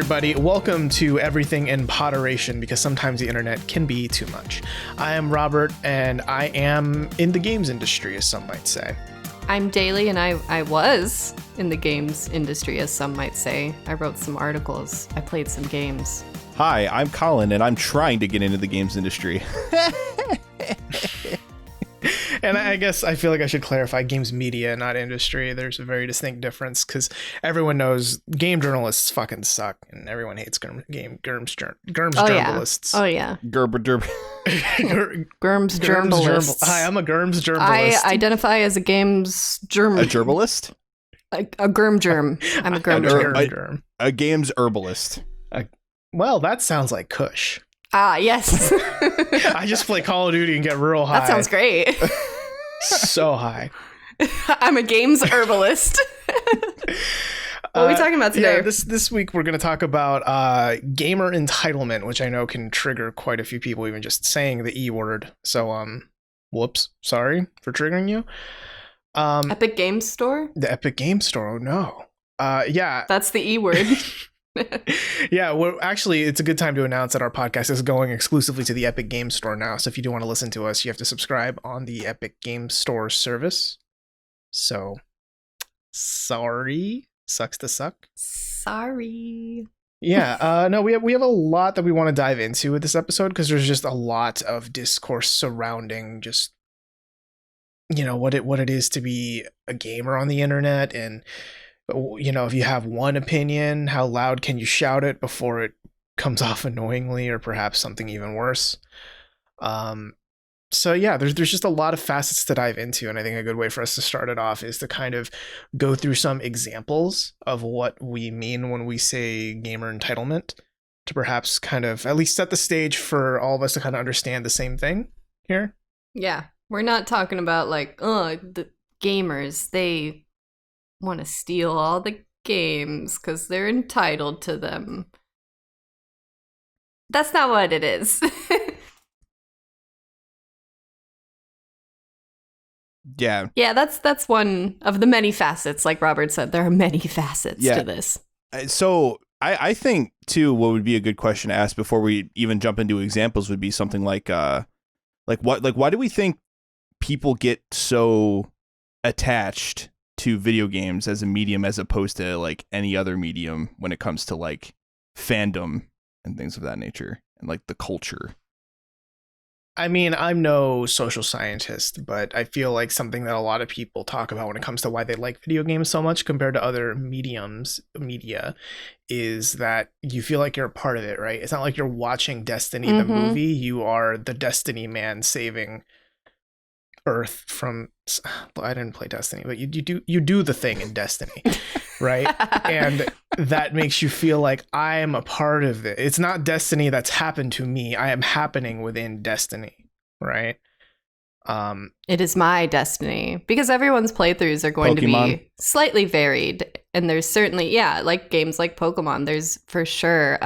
everybody. Welcome to Everything in Poderation, because sometimes the internet can be too much. I am Robert, and I am in the games industry, as some might say. I'm Daly, and I was in the games industry, as some might say. I wrote some articles. I played some games. Hi, I'm Colin, and I'm trying to get into the games industry. And I guess I feel like I should clarify games media, not industry. There's a very distinct difference, because everyone knows game journalists fucking suck, and everyone hates germs journalists. Oh, yeah. Gerber derb. Germs journalists. Hi, I'm a germs journalist. I identify as a games germ. A gerbalist? A germ germ. I'm a germ germ. A games herbalist. Well, that sounds like Kush. Ah, yes. I just play Call of Duty and get real high. That sounds great. So high. I'm a games herbalist. What are we talking about today? Yeah, this week we're going to talk about gamer entitlement, which I know can trigger quite a few people even just saying the E word. So, whoops, sorry for triggering you. Epic Games Store? The Epic Games Store, oh no. Yeah. That's the E word. Yeah, well, actually, it's a good time to announce that our podcast is going exclusively to the Epic Games Store now. So if you do want to listen to us, you have to subscribe on the Epic Games Store service. So, sorry. Sucks to suck. Sorry. Yeah, no, we have a lot that we want to dive into with this episode, because there's just a lot of discourse surrounding just, you know, what it is to be a gamer on the internet, and you know, if you have one opinion, how loud can you shout it before it comes off annoyingly, or perhaps something even worse. So yeah, there's just a lot of facets to dive into, and I think a good way for us to start it off is to kind of go through some examples of what we mean when we say gamer entitlement, to perhaps kind of at least set the stage for all of us to kind of understand the same thing here. Yeah, we're not talking about like, the gamers, they want to steal all the games because they're entitled to them. That's not what it is. Yeah. Yeah, that's one of the many facets. Like Robert said, there are many facets to this. So I think too, what would be a good question to ask before we even jump into examples would be something like why do we think people get so attached to video games as a medium as opposed to like any other medium when it comes to like fandom and things of that nature and like the culture? I mean, I'm no social scientist, but I feel like something that a lot of people talk about when it comes to why they like video games so much compared to other media is that you feel like you're a part of it, right? It's not like you're watching Destiny the movie. You are the Destiny man saving Earth from, I didn't play Destiny, but you do the thing in Destiny, right? And that makes you feel like I am a part of it. It's not Destiny that's happened to me. I am happening within Destiny, right? It is my destiny, because everyone's playthroughs are going to be slightly varied, and there's certainly, like games like Pokemon, there's for sure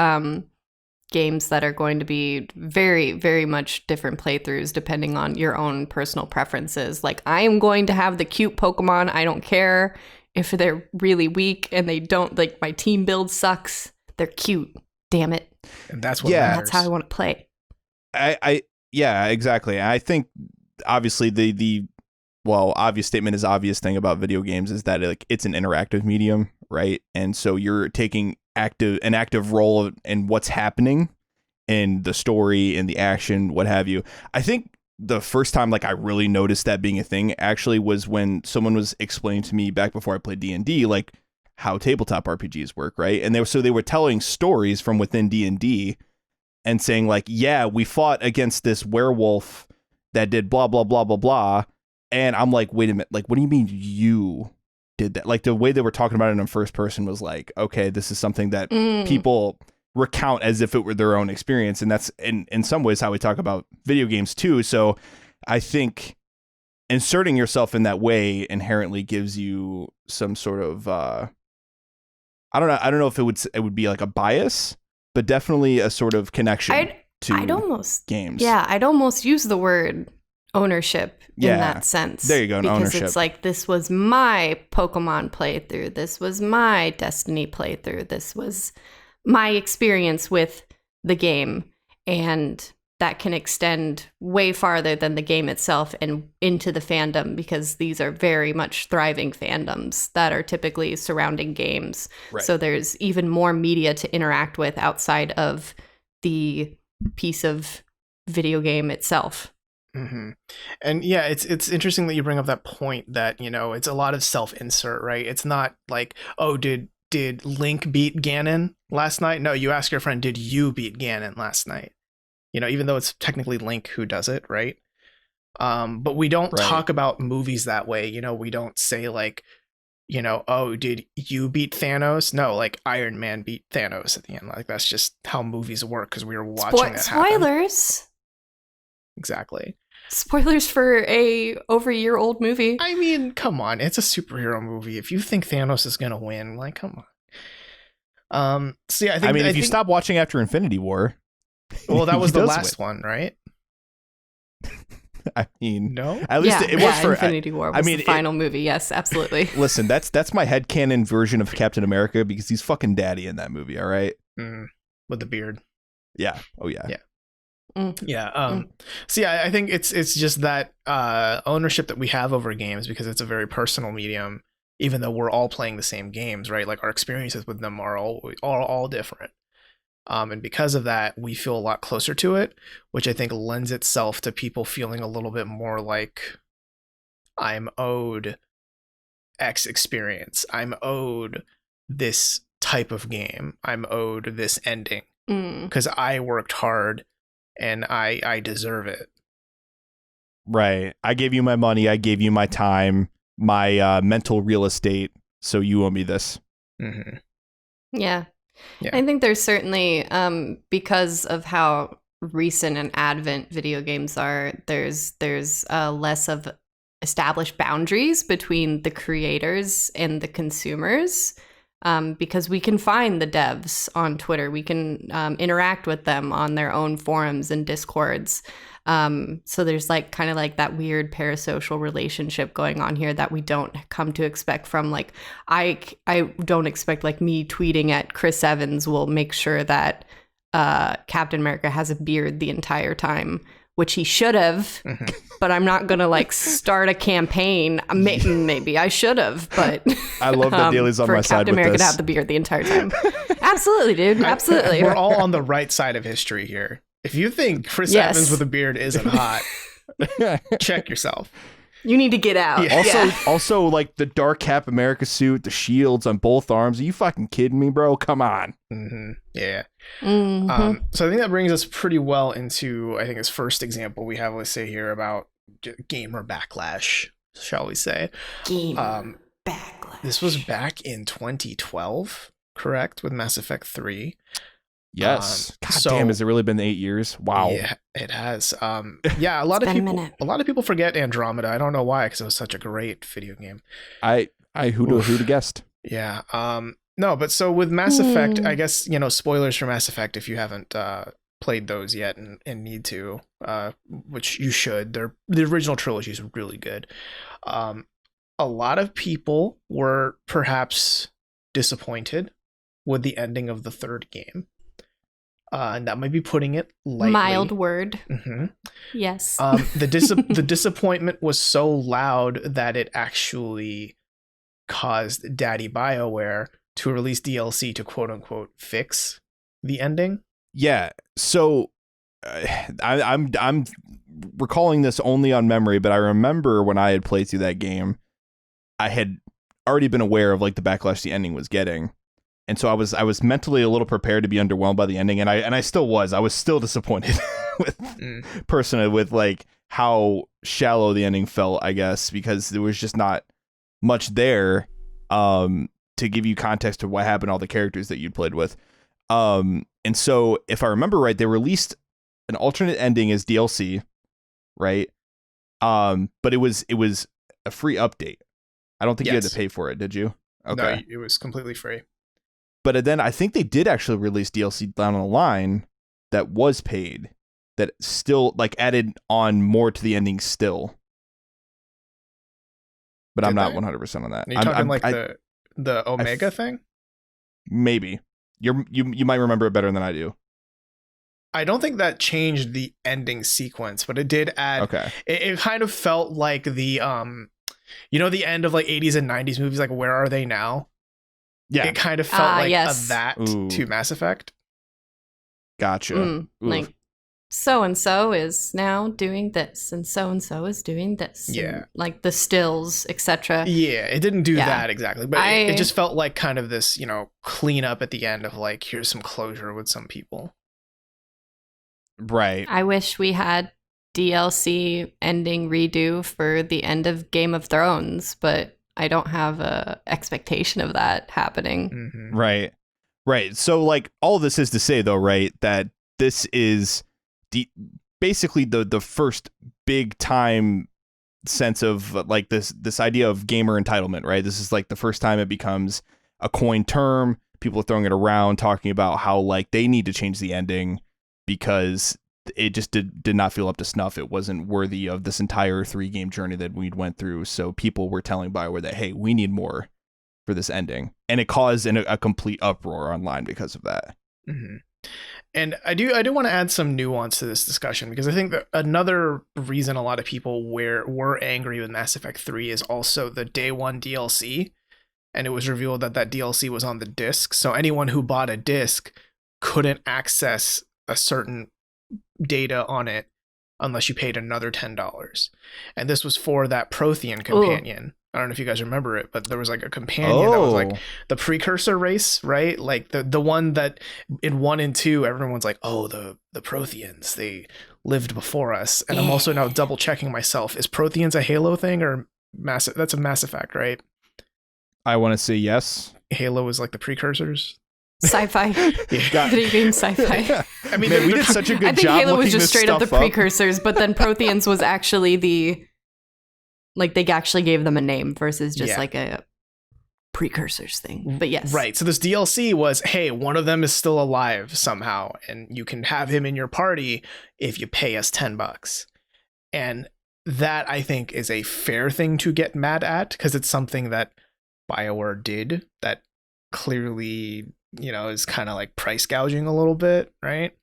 games that are going to be very, very much different playthroughs depending on your own personal preferences. Like, I am going to have the cute Pokemon. I don't care if they're really weak and they don't, like, my team build sucks. They're cute. Damn it. And that's what matters. That's how I want to play. Yeah, exactly. I think obviously the obvious statement is obvious thing about video games is that it's an interactive medium, right? And so you're taking an active role in what's happening in the story and the action, what have you. I think the first time I really noticed that being a thing actually was when someone was explaining to me back before I played D&D like how tabletop RPGs work, right? And they were telling stories from within D&D and saying like, yeah, we fought against this werewolf that did blah blah blah blah blah, and I'm like, wait a minute, like what do you mean you did that? Like the way they were talking about it in first person was like, okay, this is something that people recount as if it were their own experience, and that's in some ways how we talk about video games too. So I think inserting yourself in that way inherently gives you some sort of I don't know if it would be like a bias, but definitely a sort of connection to games. Yeah, I'd almost use the word ownership in that sense. There you go, because ownership. It's like, this was my Pokemon playthrough. This was my Destiny playthrough. This was my experience with the game, and that can extend way farther than the game itself and into the fandom, because these are very much thriving fandoms that are typically surrounding games. Right. So there's even more media to interact with outside of the piece of video game itself. Mm-hmm. And yeah, it's interesting that you bring up that point that, it's a lot of self-insert, right? It's not like, oh, did Link beat Ganon last night? No, you ask your friend, did you beat Ganon last night? Even though it's technically Link who does it, right? But we don't talk about movies that way. We don't say like, oh, did you beat Thanos? No, like Iron Man beat Thanos at the end. Like that's just how movies work because we were watching it happen. Spoilers. Exactly. Spoilers for over a year old movie. I mean, come on, it's a superhero movie. If you think Thanos is gonna win, like, come on. So yeah, I think if you stop watching after Infinity War. Well, that was the last one, right? I mean, no. At least it was for Infinity War. Was the final movie. Yes, absolutely. Listen, that's my headcanon version of Captain America because he's fucking daddy in that movie. All right, with the beard. Yeah. Oh yeah. Yeah. Yeah. So yeah, I think it's just that ownership that we have over games because it's a very personal medium. Even though we're all playing the same games, right? Like our experiences with them are all different. And because of that, we feel a lot closer to it, which I think lends itself to people feeling a little bit more like I'm owed X experience. I'm owed this type of game. I'm owed this ending because I worked hard and I deserve it. Right. I gave you my money. I gave you my time, my mental real estate. So you owe me this. Mm-hmm. Yeah. I think there's certainly, because of how recent and advent video games are, there's less of established boundaries between the creators and the consumers, because we can find the devs on Twitter. We can interact with them on their own forums and discords. So there's kind of that weird parasocial relationship going on here that we don't come to expect from I don't expect me tweeting at Chris Evans will make sure that Captain America has a beard the entire time, which he should have, but I'm not gonna start a campaign. Maybe I should have, but I love that Daly's on my side with Captain America to have the beard the entire time. Absolutely, dude. Absolutely. We're all on the right side of history here. If you think Chris Evans with a beard isn't hot, check yourself. You need to get out. Yeah. Also, the dark Cap America suit, the shields on both arms. Are you fucking kidding me, bro? Come on. Mm-hmm. Yeah. Mm-hmm. So I think that brings us pretty well into, I think, this first example we have, let's say here, about gamer backlash, shall we say. Gamer backlash. This was back in 2012, correct? With Mass Effect 3. Yes. God damn, has it really been 8 years? Wow. Yeah, it has. Yeah, a lot of people forget Andromeda. I don't know why, because it was such a great video game. Who'd have guessed? Yeah. No, but so with Mass Effect, I guess, spoilers for Mass Effect if you haven't played those yet and need to, which you should. The original trilogy is really good. A lot of people were perhaps disappointed with the ending of the third game. And that might be putting it lightly. Mild word. Mm-hmm. Yes. The disappointment was so loud that it actually caused Daddy BioWare to release DLC to quote unquote fix the ending. Yeah. So I'm recalling this only on memory, but I remember when I had played through that game, I had already been aware of the backlash the ending was getting. And so I was mentally a little prepared to be underwhelmed by the ending, and I still was. I was still disappointed personally with how shallow the ending felt, I guess, because there was just not much there to give you context to what happened to all the characters that you'd played with. And so if I remember right, they released an alternate ending as DLC, right? But it was a free update. I don't think you had to pay for it, did you? Okay. No, it was completely free. But then I think they did actually release DLC down the line that was paid, that still added on more to the ending still. But I'm not 100% on that. Are you talking the Omega thing? Maybe. You might remember it better than I do. I don't think that changed the ending sequence, but it did add. Okay. It kind of felt like the the end of like 80s and 90s movies, like Where Are They Now? Yeah. It kind of felt like yes. that to Mass Effect. Gotcha. Like so and so is now doing this, and so is doing this. Yeah. And, like the stills, etc. Yeah, it didn't do that exactly, but it just felt like kind of this, cleanup at the end of like, here's some closure with some people. Right. I wish we had DLC ending redo for the end of Game of Thrones, but I don't have a expectation of that happening. Mm-hmm. Right. So like all this is to say though, right, that this is basically the first big time sense of like this idea of gamer entitlement, right? This is like the first time it becomes a coined term. People are throwing it around, talking about how like they need to change the ending because it just did not feel up to snuff. It wasn't worthy of this entire 3-game journey that we'd went through. So people were telling BioWare that, hey, we need more for this ending. And it caused a complete uproar online because of that. Mm-hmm. And I do want to add some nuance to this discussion, because I think that another reason a lot of people were angry with Mass Effect 3 is also the day one DLC. And it was revealed that DLC was on the disc. So anyone who bought a disc couldn't access a certain data on it unless you paid another $10. And this was for that Prothean companion. Ooh. I don't know if you guys remember it, but there was like a companion that was like the precursor race, right? Like the one that in 1 and 2, everyone's like, oh, the Protheans, they lived before us. And I'm also now double checking myself. Is Protheans a Halo thing or that's a Mass Effect, right? I want to say yes. Halo is like the precursors. Sci-fi. Video game sci-fi. Yeah. I mean, man, we did such a good job. I think Halo was just straight up the up. precursors, but then Protheans was actually they actually gave them a name versus just like a precursors thing. But yes. Right. So this DLC was, hey, one of them is still alive somehow, and you can have him in your party if you pay us $10. And that, I think, is a fair thing to get mad at, because it's something that BioWare did that clearly, is kind of like price gouging a little bit, right?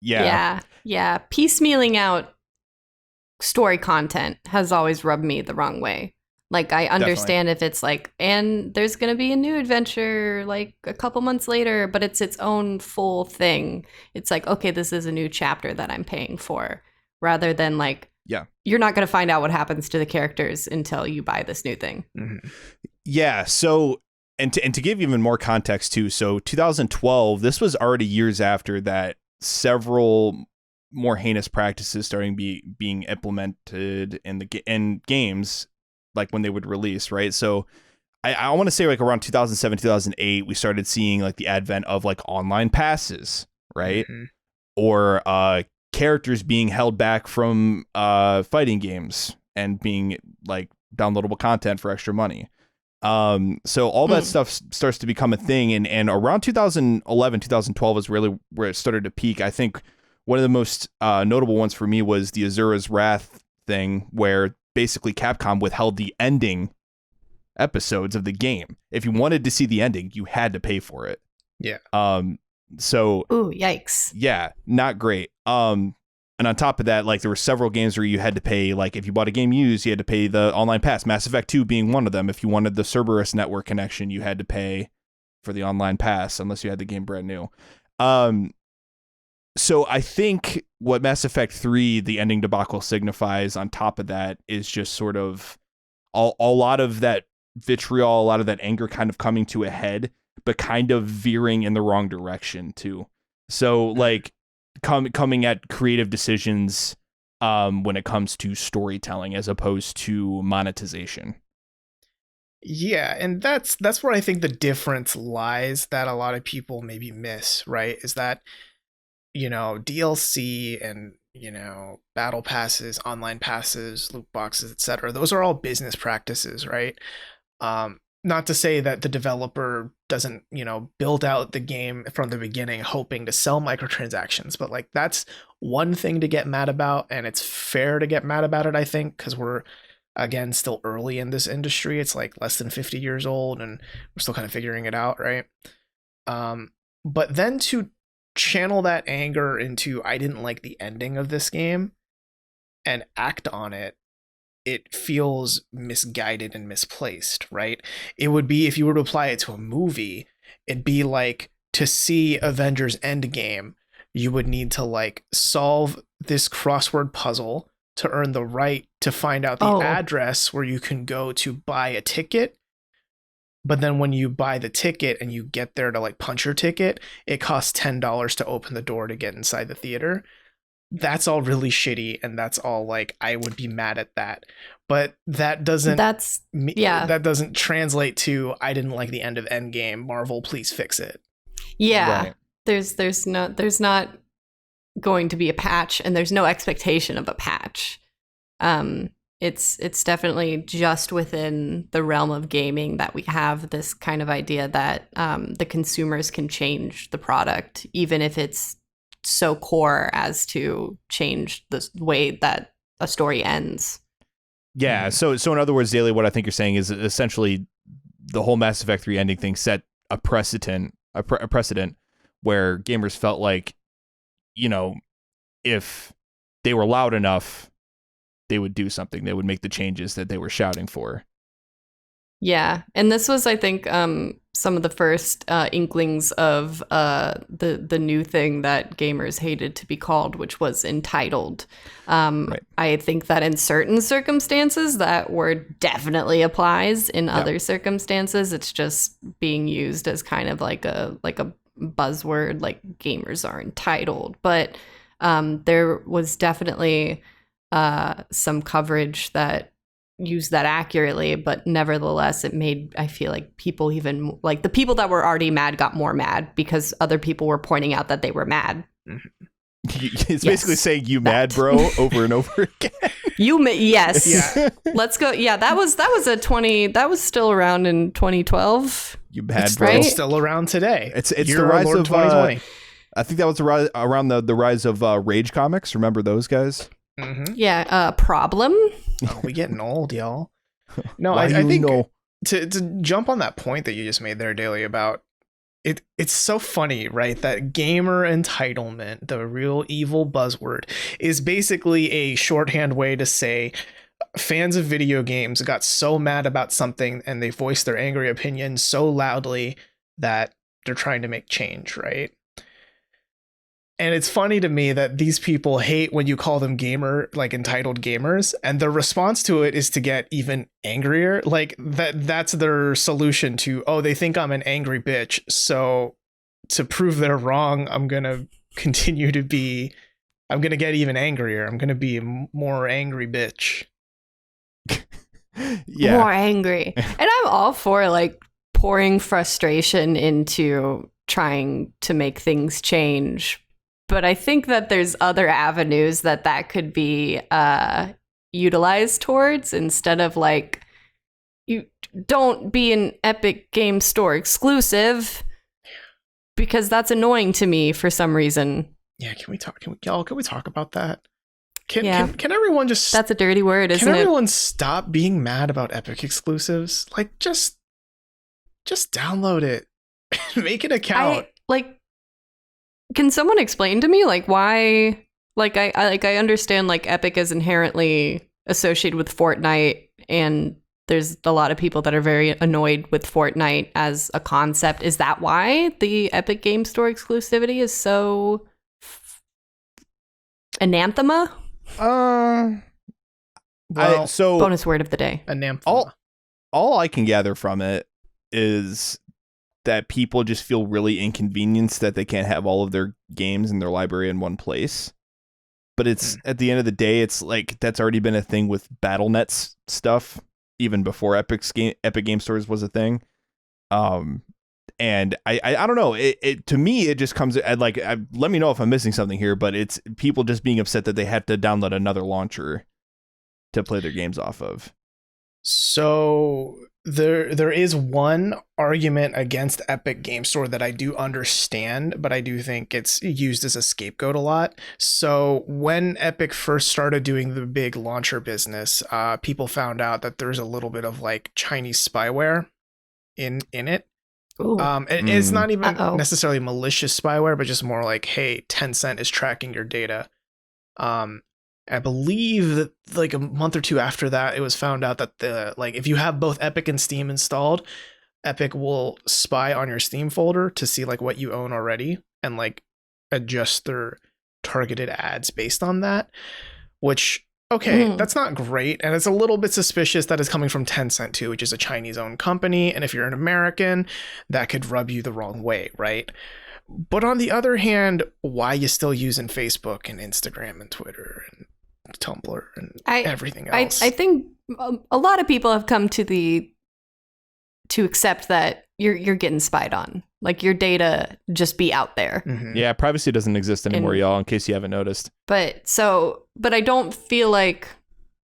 Yeah. Piecemealing out story content has always rubbed me the wrong way. Like, I understand if it's like, and there's going to be a new adventure like a couple months later, but it's its own full thing. It's like, okay, this is a new chapter that I'm paying for, rather than like, you're not going to find out what happens to the characters until you buy this new thing. Mm-hmm. Yeah. So, and to give even more context too, so 2012, this was already years after that several more heinous practices starting being implemented in games, like when they would release, right? So I want to say like around 2007, 2008, we started seeing like the advent of like online passes, right? Mm-hmm. Or characters being held back from fighting games and being like downloadable content for extra money. So all that stuff starts to become a thing. And around 2011, 2012 is really where it started to peak. I think one of the most notable ones for me was the Azura's Wrath thing, where basically Capcom withheld the ending episodes of the game. If you wanted to see the ending, you had to pay for it. Yeah. So. Ooh, yikes. Yeah, not great. And on top of that, like there were several games where you had to pay, like if you bought a game used, you had to pay the online pass. Mass Effect 2 being one of them. If you wanted the Cerberus network connection, you had to pay for the online pass unless you had the game brand new. So I think what Mass Effect 3, the ending debacle, signifies on top of that is just sort of a lot of that vitriol, a lot of that anger kind of coming to a head, but kind of veering in the wrong direction too. So like coming at creative decisions when it comes to storytelling as opposed to monetization. Yeah, and that's where I think the difference lies that a lot of people maybe miss, right? Is that DLC and battle passes, online passes, loot boxes, etc. Those are all business practices, right? Not to say that the developer doesn't, build out the game from the beginning hoping to sell microtransactions, but like that's one thing to get mad about, and it's fair to get mad about it, I think, because we're again still early in this industry. It's like less than 50 years old and we're still kind of figuring it out, right? But then to channel that anger into I didn't like the ending of this game and act on it, it feels misguided and misplaced, right? It would be if you were to apply it to a movie, it'd be like to see Avengers Endgame, you would need to like solve this crossword puzzle to earn the right to find out the address where you can go to buy a ticket. But then when you buy the ticket and you get there to like punch your ticket, it costs $10 to open the door to get inside the theater. That's all really shitty, and that's all like I would be mad at that. But that doesn't that doesn't translate to I didn't like the end of Endgame. Marvel, please fix it. Yeah. Right. There's not going to be a patch, and there's no expectation of a patch. It's definitely just within the realm of gaming that we have this kind of idea that the consumers can change the product, even if it's so core as to change the way that a story ends. Yeah. So in other words, Daily, what I think you're saying is essentially the whole Mass Effect 3 ending thing set a precedent where gamers felt like, you know, if they were loud enough, they would do something. They would make the changes that they were shouting for. Yeah. And this was, I think, some of the first inklings of the new thing that gamers hated to be called, which was entitled. Right. I think that in certain circumstances that word definitely applies. In other circumstances, it's just being used as kind of like a buzzword, like gamers are entitled. But there was definitely some coverage that used that accurately, but nevertheless it made, I feel like, people, even like the people that were already mad got more mad because other people were pointing out that they were mad. It's basically saying you mad bro over and over again. Yes. Yeah. Let's go. Yeah, that was that was still around in 2012. You mad it's bro. Right? It's still around today. It's the rise of 2020. I think that was around the rise of Rage comics. Remember those guys? Mm-hmm. Yeah. Problem. Oh, we getting old, y'all. No, I think to jump on that point that you just made there, Daily, about it. It's so funny, right? That gamer entitlement, the real evil buzzword, is basically a shorthand way to say fans of video games got so mad about something and they voiced their angry opinion so loudly that they're trying to make change, right? And it's funny to me that these people hate when you call them like entitled gamers, and their response to it is to get even angrier. Like that's their solution to, oh, they think I'm an angry bitch. So to prove they're wrong, I'm going to get even angrier. I'm going to be a more angry bitch. Yeah. More angry. And I'm all for like pouring frustration into trying to make things change. But I think that there's other avenues that could be utilized towards, instead of like, you don't be an Epic Game Store exclusive, because that's annoying to me for some reason. Yeah, can we talk about that? Can everyone just... That's a dirty word, isn't it? Can everyone stop being mad about Epic exclusives? Like, just download it. Make an account. Can someone explain to me, like, why? Like, I understand, like, Epic is inherently associated with Fortnite, and there's a lot of people that are very annoyed with Fortnite as a concept. Is that why the Epic Game Store exclusivity is so anathema? Bonus word of the day. Anathema. All I can gather from it is that people just feel really inconvenienced that they can't have all of their games in their library in one place. But it's at the end of the day, it's like that's already been a thing with BattleNet's stuff, even before Epic Game Stores was a thing. And I don't know. It to me, it just comes at like, let me know if I'm missing something here, but it's people just being upset that they had to download another launcher to play their games off of. So there is one argument against Epic Game Store that I do understand, but I do think it's used as a scapegoat a lot. So when Epic first started doing the big launcher business, people found out that there's a little bit of like Chinese spyware in it. And it's not even necessarily malicious spyware, but just more like, hey, Tencent is tracking your data. I believe that like a month or two after that, it was found out that if you have both Epic and Steam installed, Epic will spy on your Steam folder to see like what you own already and like adjust their targeted ads based on that, which that's not great, and it's a little bit suspicious that it's coming from Tencent too, which is a Chinese owned company, and if you're an American, that could rub you the wrong way, right? But on the other hand, why are you still using Facebook and Instagram and Twitter and Tumblr and everything else? I think a lot of people have come to accept that you're getting spied on. Like your data just be out there. Mm-hmm. Yeah, privacy doesn't exist anymore, y'all, in case you haven't noticed. But I don't feel like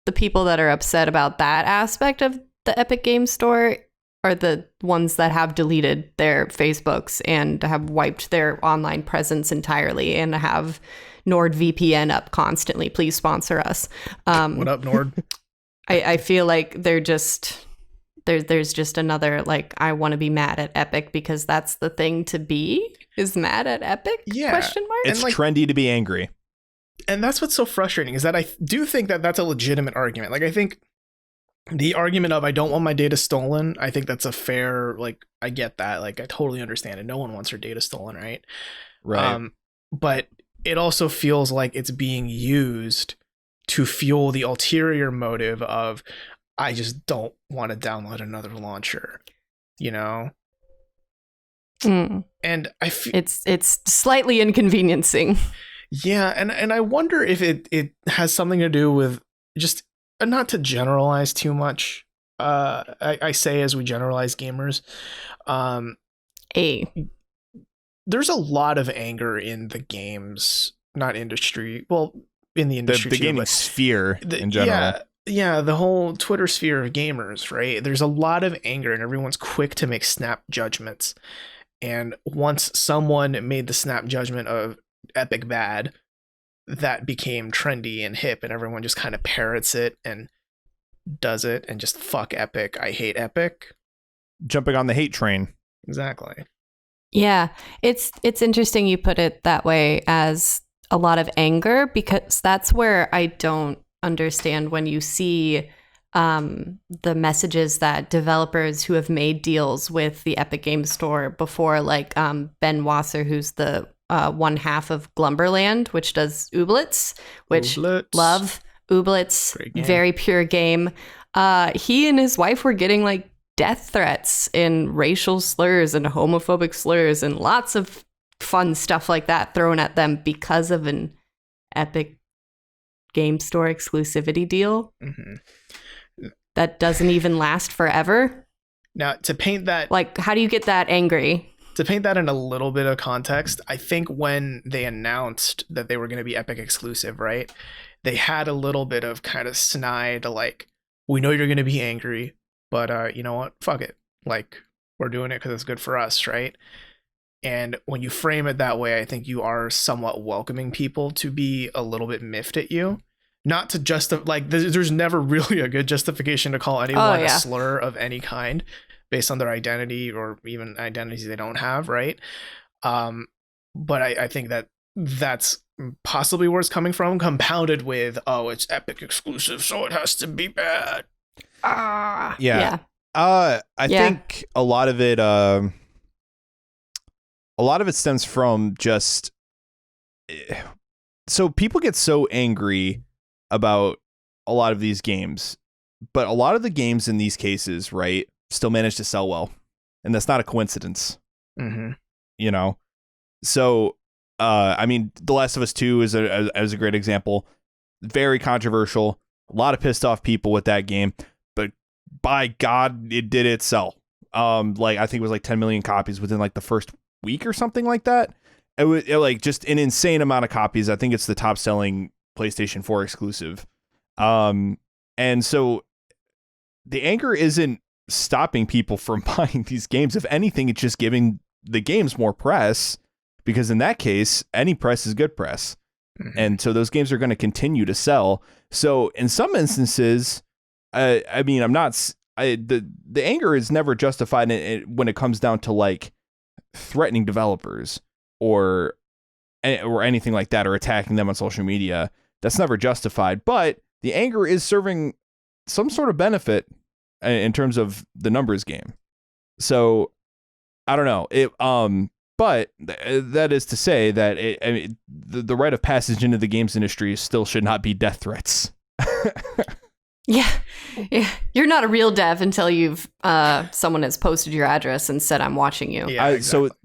the people that are upset about that aspect of the Epic Games Store are the ones that have deleted their Facebooks and have wiped their online presence entirely and have NordVPN up constantly. Please sponsor us. What up, Nord? I feel like they're just... There's just another, like, I want to be mad at Epic because that's the thing to be, is mad at Epic? Yeah. Question mark? It's trendy to be angry. And that's what's so frustrating, is that I do think that that's a legitimate argument. Like, I think the argument of I don't want my data stolen, I think that's a fair, like, I get that. Like, I totally understand it. No one wants their data stolen, right? Right. But it also feels like it's being used to fuel the ulterior motive of, I just don't want to download another launcher, you know? And I feel it's slightly inconveniencing. Yeah, and I wonder if it has something to do with just not to generalize too much. I say as we generalize gamers, there's a lot of anger in the games, not industry. Well, in the industry, the gaming sphere in general. Yeah, the whole Twitter sphere of gamers, right? There's a lot of anger and everyone's quick to make snap judgments. And once someone made the snap judgment of Epic bad, that became trendy and hip and everyone just kind of parrots it and does it and just fuck Epic. I hate Epic. Jumping on the hate train. Exactly. Yeah, it's interesting you put it that way, as a lot of anger, because that's where I don't understand when you see the messages that developers who have made deals with the Epic Games Store before, like Ben Wasser, who's the one half of Glumberland, which does Ooblets, which love Ooblets, very pure game. He and his wife were getting like death threats and racial slurs and homophobic slurs and lots of fun stuff like that thrown at them because of an Epic Game Store exclusivity deal that doesn't even last forever. Now, to paint that, like, how do you get that angry? To paint that in a little bit of context, I think when they announced that they were going to be Epic exclusive, right, they had a little bit of kind of snide, like, we know you're going to be angry, but you know what, fuck it, like, we're doing it because it's good for us, right? And when you frame it that way, I think you are somewhat welcoming people to be a little bit miffed at you. Not to justify, like, there's never really a good justification to call anyone a slur of any kind based on their identity or even identities they don't have, right? But I think that that's possibly where it's coming from, compounded with, oh, it's Epic exclusive, so it has to be bad. Yeah. I think a lot of it stems from just, so people get so angry about a lot of these games, but a lot of the games in these cases, right, still manage to sell well, and that's not a coincidence. You know, so I mean, The Last of Us 2 is a great example. Very controversial, a lot of pissed off people with that game, but by God, it did sell. Like, I think it was like 10 million copies within like the first week or something like that. It was like just an insane amount of copies. I think it's the top selling PlayStation 4 exclusive. And so the anger isn't stopping people from buying these games. If anything, it's just giving the games more press, because in that case, any press is good press. And so those games are going to continue to sell. So in some instances, I mean, I'm not the anger is never justified when it comes down to like threatening developers or anything like that, or attacking them on social media. That's never justified, but the anger is serving some sort of benefit in terms of the numbers game. So I don't know it. But that is to say that the rite of passage into the games industry still should not be death threats. Yeah. You're not a real dev until you've someone has posted your address and said, "I'm watching you." Yeah, exactly. So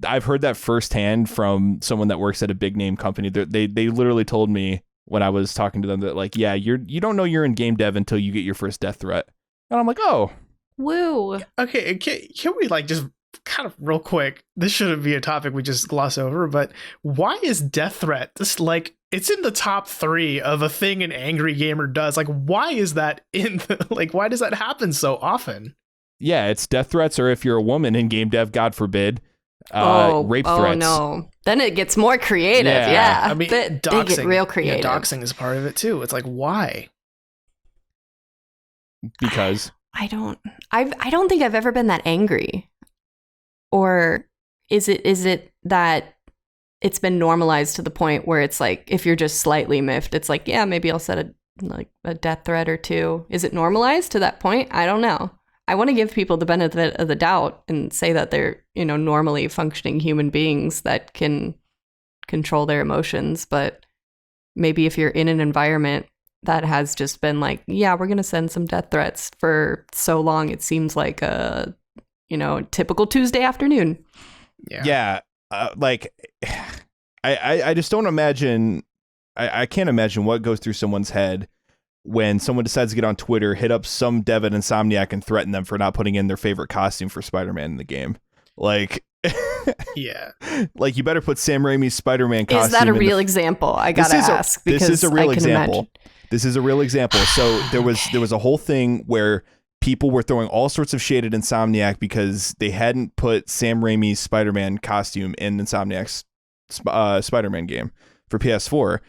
I've heard that firsthand from someone that works at a big name company. They literally told me when I was talking to them that like, yeah, you don't know you're in game dev until you get your first death threat. And I'm like, oh, woo. Okay, can we like just kind of real quick? This shouldn't be a topic we just gloss over, but why is death threat this like? It's in the top 3 of a thing an angry gamer does. Like, why is that why does that happen so often? Yeah, it's death threats, or if you're a woman in game dev, God forbid, rape threats. Oh no, then it gets more creative. Yeah. I mean, they get real creative. Yeah, doxing is part of it too. It's like, why? Because I don't think I've ever been that angry. Or is it that it's been normalized to the point where it's like, if you're just slightly miffed, it's like, yeah, maybe I'll set a death threat or 2. Is it normalized to that point? I don't know. I want to give people the benefit of the doubt and say that they're, normally functioning human beings that can control their emotions. But maybe if you're in an environment that has just been like, yeah, we're going to send some death threats for so long, it seems like a, typical Tuesday afternoon. Yeah. I just don't imagine. I can't imagine what goes through someone's head when someone decides to get on Twitter, hit up some dev at Insomniac and threaten them for not putting in their favorite costume for Spider-Man in the game. Like, yeah, like you better put Sam Raimi's Spider-Man costume. Is that a real example? I gotta ask. This is a real example. This is a real example. So there was a whole thing where people were throwing all sorts of shade at Insomniac because they hadn't put Sam Raimi's Spider-Man costume in Insomniac's Spider-Man game for PS4.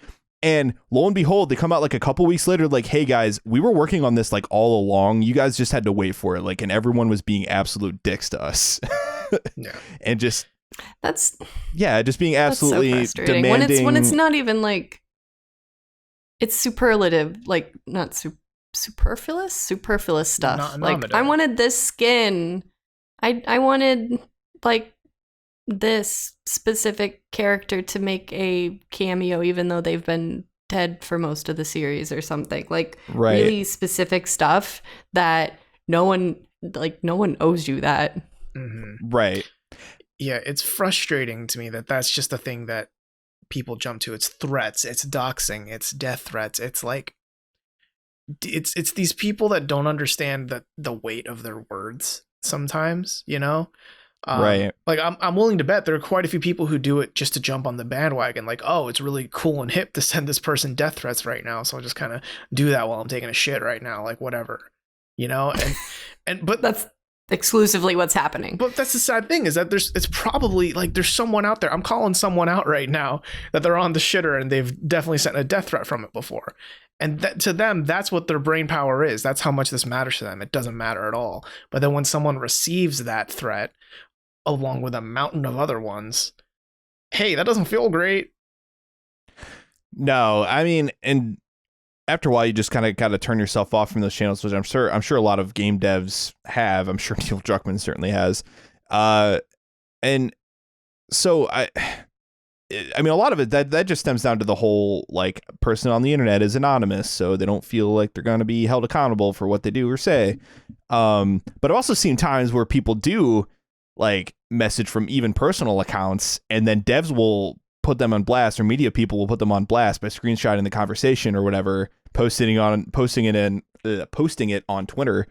And lo and behold, they come out like a couple weeks later, like, hey guys, we were working on this like all along. You guys just had to wait for it. Like, and everyone was being absolute dicks to us. Yeah. And just just being absolutely so demanding. When it's not even like, it's superlative, like not superfluous stuff. Like, I wanted this skin. I wanted like this specific character to make a cameo, even though they've been dead for most of the series or something. Like, really specific stuff that no one owes you that. Mm-hmm. Right. Yeah, it's frustrating to me that that's just the thing that people jump to. It's threats, it's doxing, it's death threats. It's like, it's these people that don't understand the weight of their words sometimes, right. Like, I'm willing to bet there are quite a few people who do it just to jump on the bandwagon. Like, oh, it's really cool and hip to send this person death threats right now, so I'll just kind of do that while I'm taking a shit right now, like whatever, but that's exclusively what's happening. But that's the sad thing, is that it's probably like there's someone out there. I'm calling someone out right now that they're on the shitter and they've definitely sent a death threat from it before. And to them, that's what their brain power is. That's how much this matters to them. It doesn't matter at all. But then when someone receives that threat, along with a mountain of other ones, hey, that doesn't feel great. No, I mean, and after a while, you just kind of got to turn yourself off from those channels, which I'm sure a lot of game devs have. I'm sure Neil Druckmann certainly has. And so I mean, a lot of it that just stems down to the whole, like, person on the internet is anonymous, so they don't feel like they're going to be held accountable for what they do or say. But I've also seen times where people do like message from even personal accounts, and then devs will put them on blast, or media people will put them on blast by screenshotting the conversation or whatever, posting it on Twitter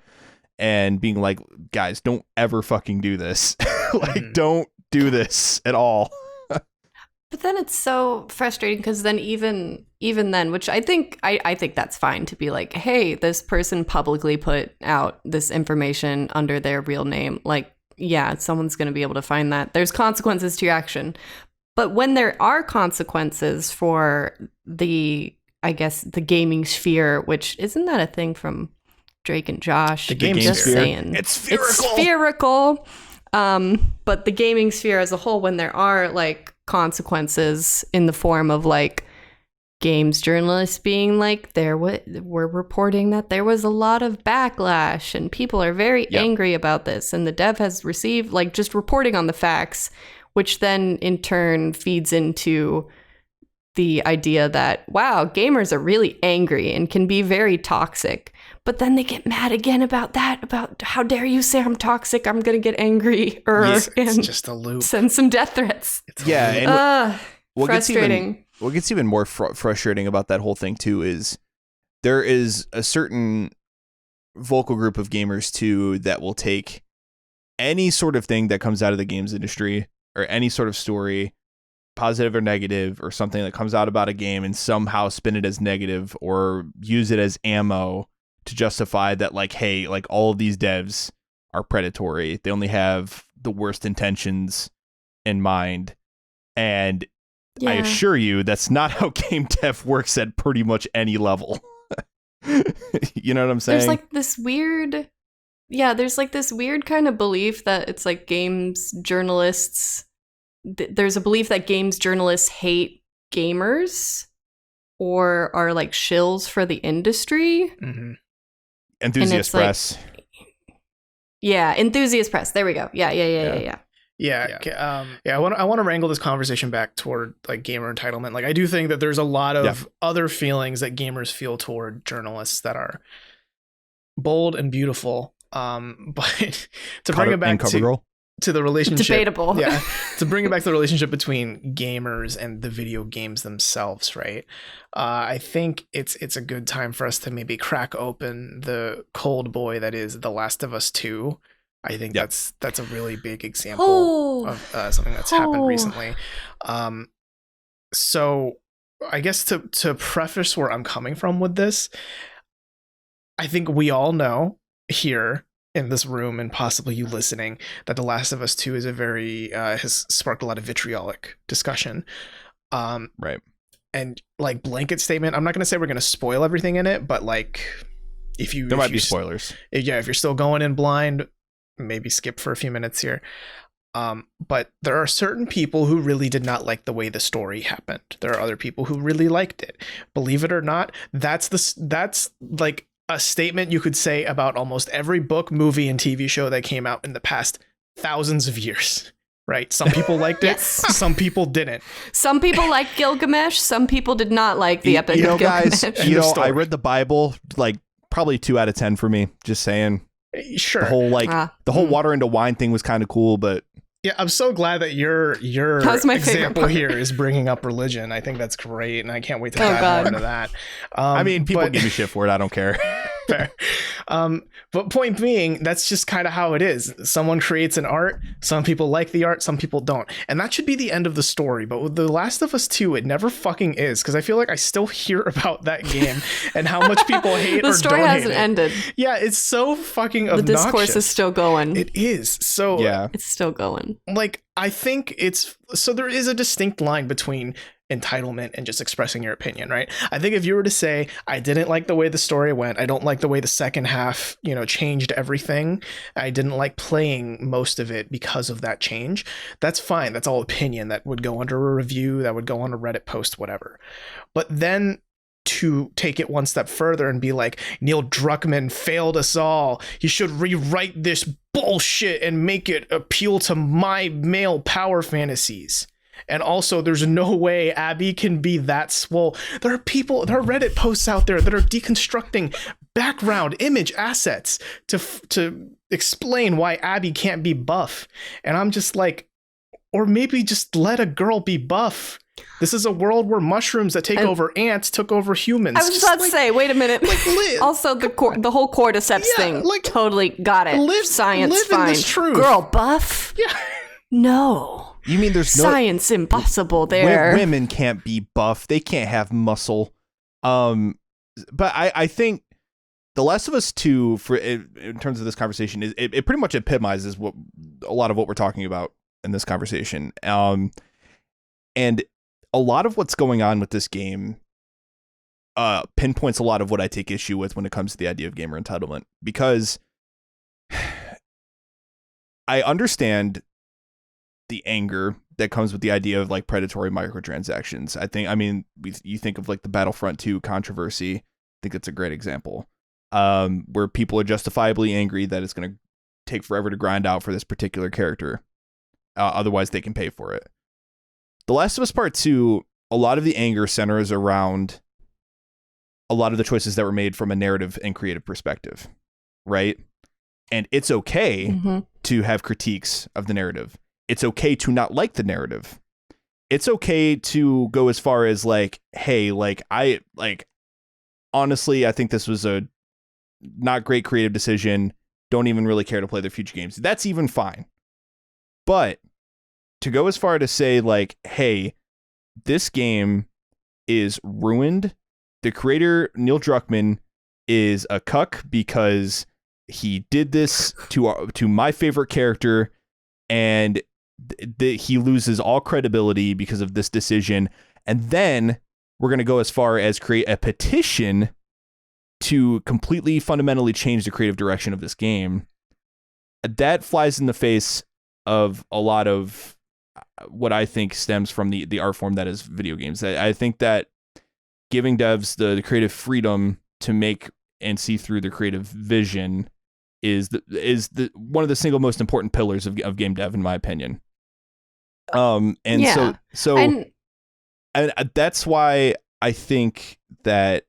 and being like, guys, don't ever fucking do this. Like, don't do this at all. But then it's so frustrating, because then even then, which I think that's fine to be like, hey, this person publicly put out this information under their real name. Like, yeah, someone's going to be able to find that. There's consequences to your action. But when there are consequences for the gaming sphere, which isn't that a thing from Drake and Josh. The gaming just sphere. saying. It's spherical. It's spherical. But the gaming sphere as a whole, when there are like consequences in the form of like games journalists being like, we're reporting that there was a lot of backlash and people are very angry about this, and the dev has received like just reporting on the facts, which then in turn feeds into the idea that, wow, gamers are really angry and can be very toxic. But then they get mad again about how dare you say I'm toxic, I'm gonna get angry, It's just a loop. Send some death threats. And frustrating. What gets even more frustrating about that whole thing too is there is a certain vocal group of gamers too that will take any sort of thing that comes out of the games industry or any sort of story, positive or negative, or something that comes out about a game and somehow spin it as negative or use it as ammo to justify that, like, hey, like all of these devs are predatory. They only have the worst intentions in mind. And I assure you, that's not how game dev works at pretty much any level. You know what I'm saying? There's like this weird, there's like this weird kind of belief that it's like games journalists, there's a belief that games journalists hate gamers or are like shills for the industry. Mm-hmm. Enthusiast press. Like, enthusiast press. There we go. Yeah. I want to wrangle this conversation back toward like gamer entitlement. Like, I do think that there's a lot of other feelings that gamers feel toward journalists that are bold and beautiful. But to bring it back to the relationship, debatable. To bring it back to the relationship between gamers and the video games themselves, right? I think it's a good time for us to maybe crack open the cold boy that is The Last of Us 2. I think that's a really big example of something that's happened recently. So I guess to preface where I'm coming from with this, I think we all know here in this room and possibly you listening that The Last of Us 2 is a very has sparked a lot of vitriolic discussion. Right. And like blanket statement, I'm not going to say we're going to spoil everything in it, but like there might be spoilers. If you're still going in blind, maybe skip for a few minutes here. But there are certain people who really did not like the way the story happened. There are other people who really liked it. Believe it or not, that's like a statement you could say about almost every book, movie, and TV show that came out in the past thousands of years. Right? Some people liked it. Some people didn't. Some people liked Gilgamesh. Some people did not like the epic of Gilgamesh. Guys, I read the Bible, like probably 2 out of 10 for me. Just saying. Sure. The whole water into wine thing was kind of cool, but yeah, I'm so glad that your example here is bringing up religion. I think that's great, and I can't wait to dive more into that. I mean, people give me shit for it. I don't care. Fair. But point being, that's just kind of how it is. Someone creates an art. Some people like the art. Some people don't. And that should be the end of the story. But with The Last of Us 2, it never fucking is. Because I feel like I still hear about that game and how much people hate the or story don't hasn't hate it. ended. Yeah, it's so fucking obnoxious. The discourse is still going. It is. So yeah, it's still going. Like, I think there is a distinct line between entitlement and just expressing your opinion, right? I think if you were to say, I didn't like the way the story went, I don't like the way the second half, changed everything, I didn't like playing most of it because of that change, that's fine. That's all opinion that would go under a review, that would go on a Reddit post, whatever. But then to take it one step further and be like, Neil Druckmann failed us all, he should rewrite this bullshit and make it appeal to my male power fantasies. And also, there's no way Abby can be that swole. There are Reddit posts out there that are deconstructing background image assets to explain why Abby can't be buff. And I'm just like, or maybe just let a girl be buff. This is a world where mushrooms that take over ants took over humans. I was about to say, wait a minute. Also, the whole cordyceps thing, totally got it. Science, fine. Girl buff? Yeah. No. You mean there's no science impossible there? Women can't be buff. They can't have muscle. But I think The Last of Us 2, in terms of this conversation, it pretty much epitomizes a lot of what we're talking about in this conversation. And a lot of what's going on with this game pinpoints a lot of what I take issue with when it comes to the idea of gamer entitlement, because I understand the anger that comes with the idea of like predatory microtransactions. You think of like the Battlefront 2 controversy. I think that's a great example, where people are justifiably angry that it's going to take forever to grind out for this particular character. Otherwise, they can pay for it. The Last of Us Part 2, a lot of the anger centers around a lot of the choices that were made from a narrative and creative perspective, right? And it's okay to have critiques of the narrative. It's okay to not like the narrative. It's okay to go as far as like, hey, honestly, I think this was a not great creative decision. Don't even really care to play their future games. That's even fine. But to go as far to say like, hey, this game is ruined. The creator, Neil Druckmann, is a cuck because he did this to my favorite character, and he loses all credibility because of this decision. And then we're going to go as far as create a petition to completely fundamentally change the creative direction of this game. That flies in the face of a lot of what I think stems from the art form that is video games. I think that giving devs the creative freedom to make and see through their creative vision is one of the single most important pillars of game dev, in my opinion. And that's why I think that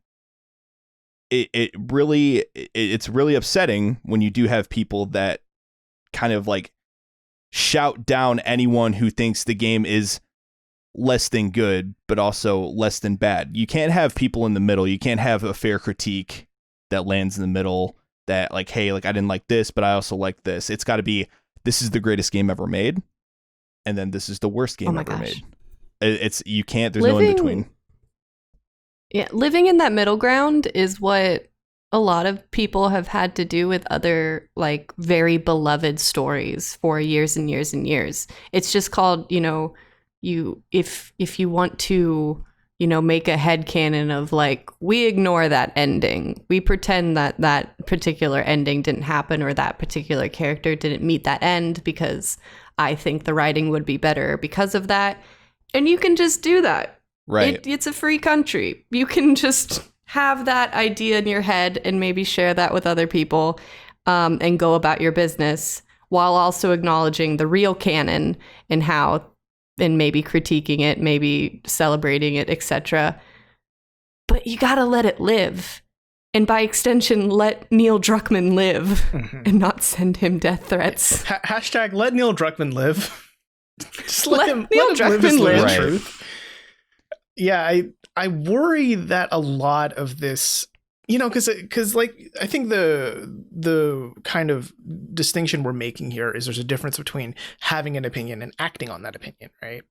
it's really upsetting when you do have people that kind of like shout down anyone who thinks the game is less than good, but also less than bad. You can't have people in the middle. You can't have a fair critique that lands in the middle that like, hey, like I didn't like this, but I also like this. It's got to be, this is the greatest game ever made, and then this is the worst game ever made. You can't, there's no in between. Yeah, living in that middle ground is what a lot of people have had to do with other like very beloved stories for years and years and years. It's just called, if you want to, make a headcanon of like, we ignore that ending. We pretend that that particular ending didn't happen or that particular character didn't meet that end because I think the writing would be better because of that. And you can just do that. Right. It's a free country. You can just have that idea in your head and maybe share that with other people, and go about your business while also acknowledging the real canon and maybe critiquing it, maybe celebrating it, etc. But you gotta let it live. And by extension, let Neil Druckmann live and not send him death threats. Hashtag let Neil Druckmann live. Just let him Druckmann live his live. right. Truth. Yeah, I worry that a lot of this, because like I think the kind of distinction we're making here is there's a difference between having an opinion and acting on that opinion, right?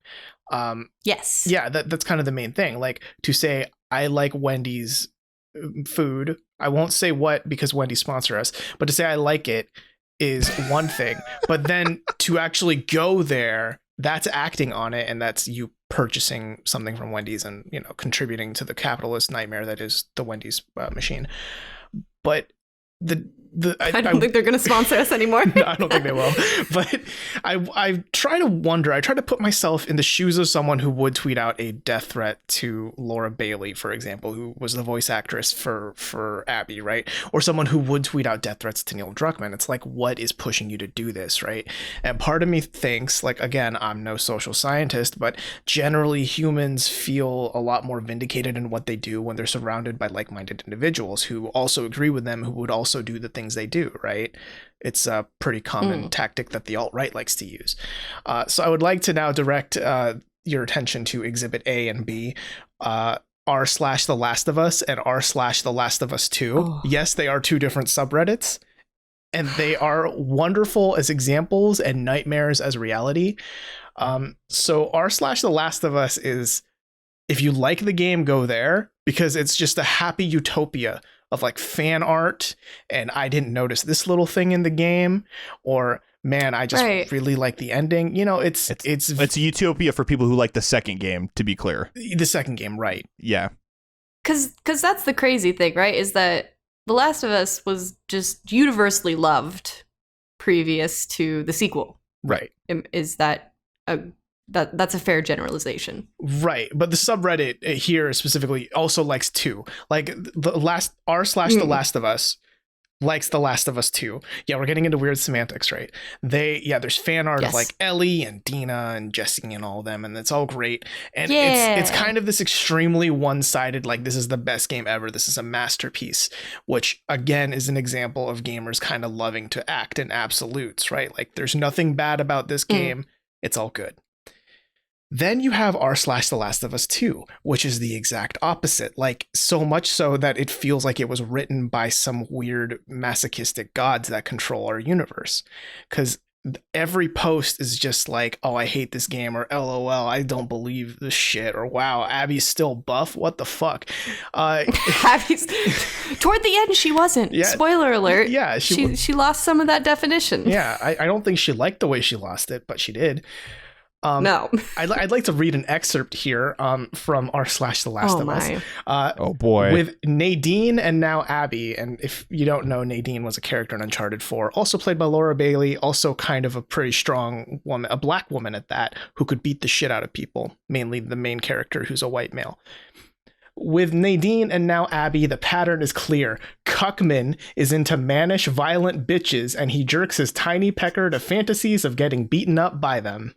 Yes. Yeah, that's kind of the main thing. Like to say I like Wendy's food, I won't say what because Wendy's sponsor us, but to say I like it is one thing, but then to actually go there, that's acting on it, and that's you purchasing something from Wendy's and contributing to the capitalist nightmare that is the Wendy's machine. But I don't think they're going to sponsor us anymore. No, I don't think they will. But I try to put myself in the shoes of someone who would tweet out a death threat to Laura Bailey, for example, who was the voice actress for Abby, right? Or someone who would tweet out death threats to Neil Druckmann. It's like, what is pushing you to do this, right? And part of me thinks, like, again, I'm no social scientist, but generally humans feel a lot more vindicated in what they do when they're surrounded by like-minded individuals who also agree with them, who would also do the things they do, right? It's a pretty common tactic that the alt-right likes to use. So I would like to now direct your attention to Exhibit A and B, r/The Last of Us and r/The Last of Us 2. Oh. Yes, they are two different subreddits, and they are wonderful as examples and nightmares as reality. So r/The Last of Us is, if you like the game, go there, because it's just a happy utopia of like fan art, and I didn't notice this little thing in the game, or man, I just really like the ending. It's a utopia for people who like the second game, to be clear. The second game, right? Yeah. Because that's the crazy thing, right? Is that The Last of Us was just universally loved previous to the sequel. Right. Is that that's a fair generalization? Right. But the subreddit here specifically also likes 2. Like the last r/The Last of Us likes The Last of Us 2. Yeah, we're getting into weird semantics, right? There's fan art of like Ellie and Dina and Jesse and all of them, and it's all great. And it's kind of this extremely one-sided, like, this is the best game ever, this is a masterpiece, which again is an example of gamers kind of loving to act in absolutes, right? Like, there's nothing bad about this game, it's all good. Then you have r/The Last of Us 2, which is the exact opposite. Like, so much so that it feels like it was written by some weird masochistic gods that control our universe. Because every post is just like, oh, I hate this game, or LOL, I don't believe this shit, or wow, Abby's still buff, what the fuck? Abby's toward the end, she wasn't. Yeah, spoiler alert. Yeah, she lost some of that definition. Yeah, I don't think she liked the way she lost it, but she did. No. I'd like to read an excerpt here from r/The Last of Us. Oh boy. With Nadine and now Abby. And if you don't know, Nadine was a character in Uncharted 4, also played by Laura Bailey, also kind of a pretty strong woman, a black woman at that, who could beat the shit out of people, mainly the main character who's a white male. With Nadine and now Abby, the pattern is clear. Cuckman is into mannish, violent bitches, and he jerks his tiny pecker to fantasies of getting beaten up by them.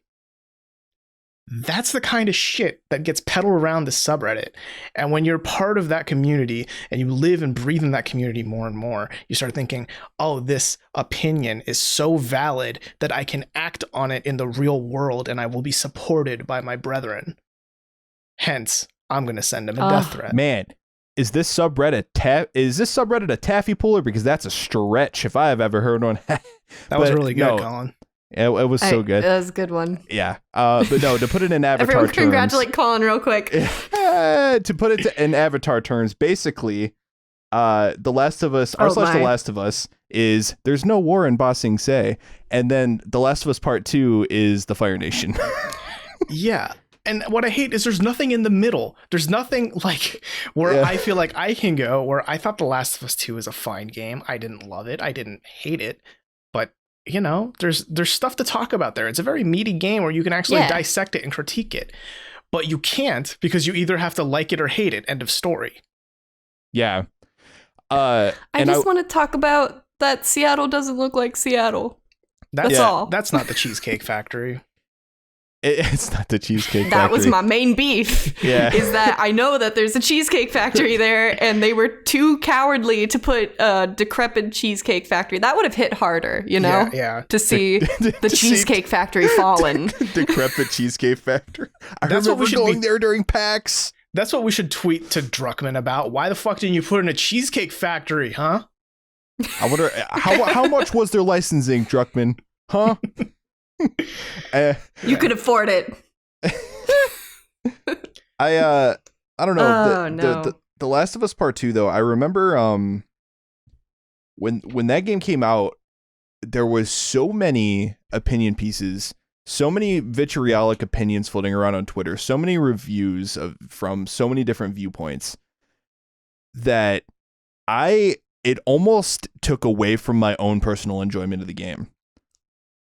That's the kind of shit that gets peddled around the subreddit. And when you're part of that community and you live and breathe in that community more and more, you start thinking, oh, this opinion is so valid that I can act on it in the real world and I will be supported by my brethren. Hence, I'm going to send him a death threat. Man, is this subreddit a taffy puller? Because that's a stretch if I have ever heard one. That was really good, Colin. It was so good. That was a good one. Yeah. But no, to put it in Avatar Everyone terms. Congratulate Colin real quick. To put it in Avatar terms, basically, The Last of Us, The Last of Us is there's no war in Ba Sing Se. And then The Last of Us Part 2 is the Fire Nation. Yeah. And what I hate is there's nothing in the middle. There's nothing like where I feel like I can go where I thought The Last of Us 2 is a fine game. I didn't love it. I didn't hate it. But you know, there's stuff to talk about there. It's a very meaty game where you can actually dissect it and critique it. But you can't because you either have to like it or hate it. End of story. Yeah. I just want to talk about that Seattle doesn't look like Seattle. That's all. That's not the Cheesecake Factory. It's not the Cheesecake Factory. That was my main beef. Yeah. Is that I know that there's a Cheesecake Factory there, and they were too cowardly to put a decrepit Cheesecake Factory. That would have hit harder, you know? Yeah. To see the Cheesecake Factory fallen. Decrepit Cheesecake Factory. I remember going there during PAX. That's what we should tweet to Druckmann about. Why the fuck didn't you put in a Cheesecake Factory, huh? I wonder how much was their licensing, Druckmann? Huh? You could afford it. I don't know. No. The Last of Us Part 2 though, I remember when that game came out, there was so many opinion pieces, so many vitriolic opinions floating around on Twitter, so many reviews from so many different viewpoints that it almost took away from my own personal enjoyment of the game.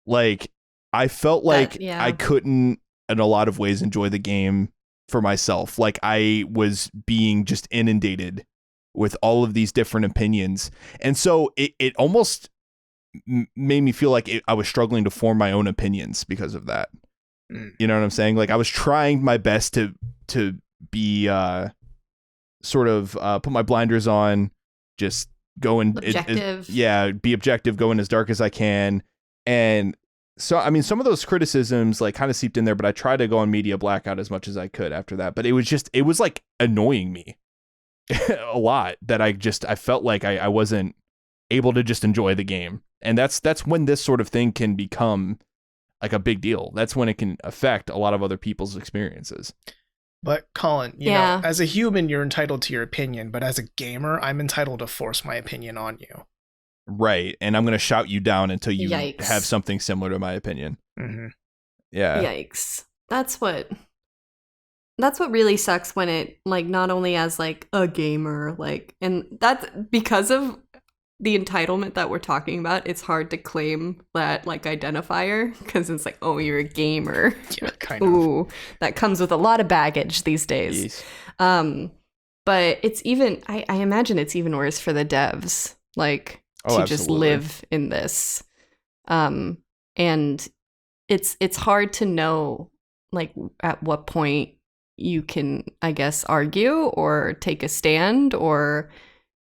Like, I felt like I couldn't, in a lot of ways, enjoy the game for myself. Like, I was being just inundated with all of these different opinions. And so it almost made me feel like I was struggling to form my own opinions because of that. You know what I'm saying? Like, I was trying my best to be sort of put my blinders on, just go and be objective, go in as dark as I can. And so, I mean, some of those criticisms like kind of seeped in there, but I tried to go on media blackout as much as I could after that. But it was like annoying me a lot that I felt like I wasn't able to just enjoy the game. And that's when this sort of thing can become like a big deal. That's when it can affect a lot of other people's experiences. But Colin, you know, as a human, you're entitled to your opinion. But as a gamer, I'm entitled to force my opinion on you. Right, and I'm going to shout you down until you have something similar to my opinion. Mm-hmm. Yeah. Yikes. That's what that's what really sucks when it, like, not only as like a gamer, like, and that's because of the entitlement that we're talking about, it's hard to claim that like identifier because it's like, oh, you're a gamer. Yeah, kind Ooh, that comes with a lot of baggage these days. Yes. But it's even, I imagine it's even worse for the devs, like, to just live in this. And it's hard to know, like, at what point you can, I guess, argue or take a stand or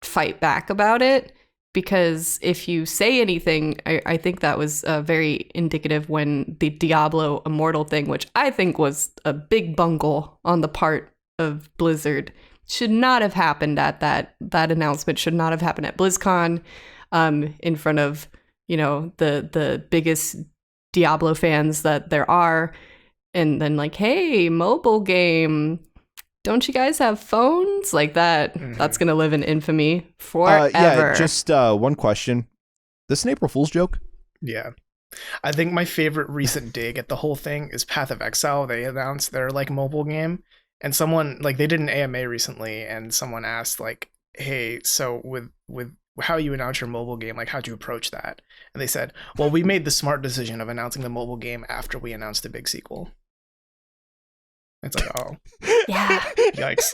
fight back about it. Because if you say anything, I think that was very indicative when the Diablo Immortal thing, which I think was a big bungle on the part of Blizzard, should not have happened at that announcement, should not have happened at BlizzCon, in front of, the biggest Diablo fans that there are. And then like, hey, mobile game, don't you guys have phones? Like that, that's going to live in infamy forever. Yeah, just one question. This an April Fool's joke? Yeah. I think my favorite recent dig at the whole thing is Path of Exile. They announced their like mobile game, and someone, like, they did an AMA recently, and someone asked like, hey, so with how you announce your mobile game, like, how'd you approach that? And they said, well, we made the smart decision of announcing the mobile game after we announced the big sequel. It's like, oh, yeah, yikes.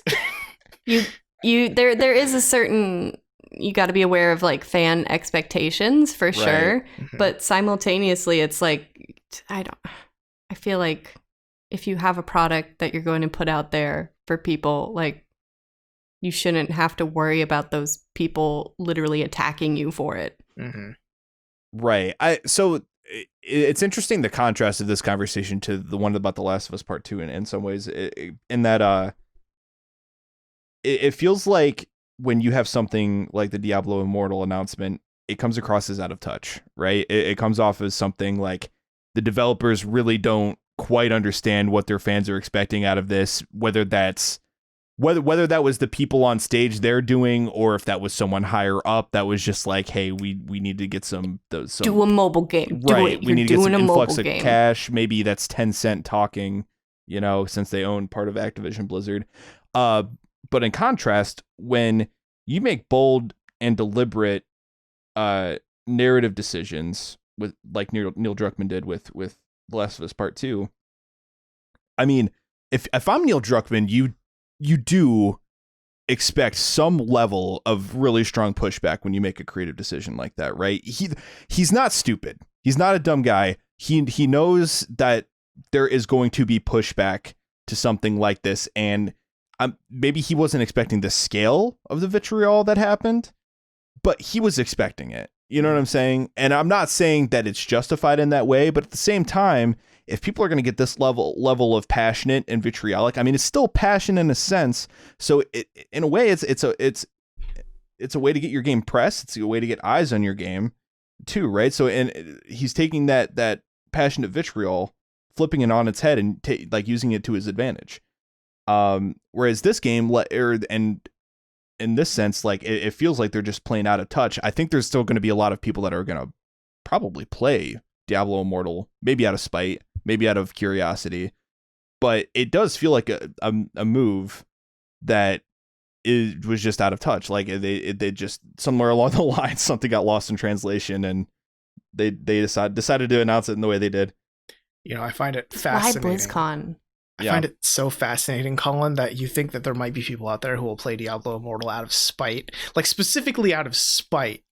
There is a certain, you got to be aware of like fan expectations for sure, but simultaneously it's like, I feel like if you have a product that you're going to put out there for people, like, you shouldn't have to worry about those people literally attacking you for it. Right. So it's interesting, the contrast of this conversation to the one about The Last of Us Part 2 in some ways, in that it feels like when you have something like the Diablo Immortal announcement, it comes across as out of touch, right? It comes off as something like the developers really don't quite understand what their fans are expecting out of this, whether that was the people on stage they're doing, or if that was someone higher up that was just like, hey, we need to get some do a mobile game. Right. We need to get some influx of cash. Maybe that's Tencent talking, since they own part of Activision Blizzard. But in contrast, when you make bold and deliberate narrative decisions with, like Neil Druckmann did with The Last of Us Part 2, I mean, if I'm Neil Druckmann, you do expect some level of really strong pushback when you make a creative decision like that, right? He's not stupid. He's not a dumb guy. He knows that there is going to be pushback to something like this, and maybe he wasn't expecting the scale of the vitriol that happened, but he was expecting it. You know what I'm saying? And I'm not saying that it's justified in that way, but at the same time, if people are going to get this level of passionate and vitriolic, I mean, it's still passion in a sense. So in a way, it's a way to get your game pressed. It's a way to get eyes on your game too, right? So, and he's taking that passionate vitriol, flipping it on its head and like using it to his advantage. Whereas this game, and in this sense, like it feels like they're just playing out of touch. I think there's still going to be a lot of people that are going to probably play Diablo Immortal, maybe out of spite, maybe out of curiosity, but it does feel like a move that was just out of touch. Like they just, somewhere along the line, something got lost in translation, and they decided to announce it in the way they did. I find it fascinating. Why BlizzCon? I find it so fascinating, Colin, that you think that there might be people out there who will play Diablo Immortal out of spite, like specifically out of spite.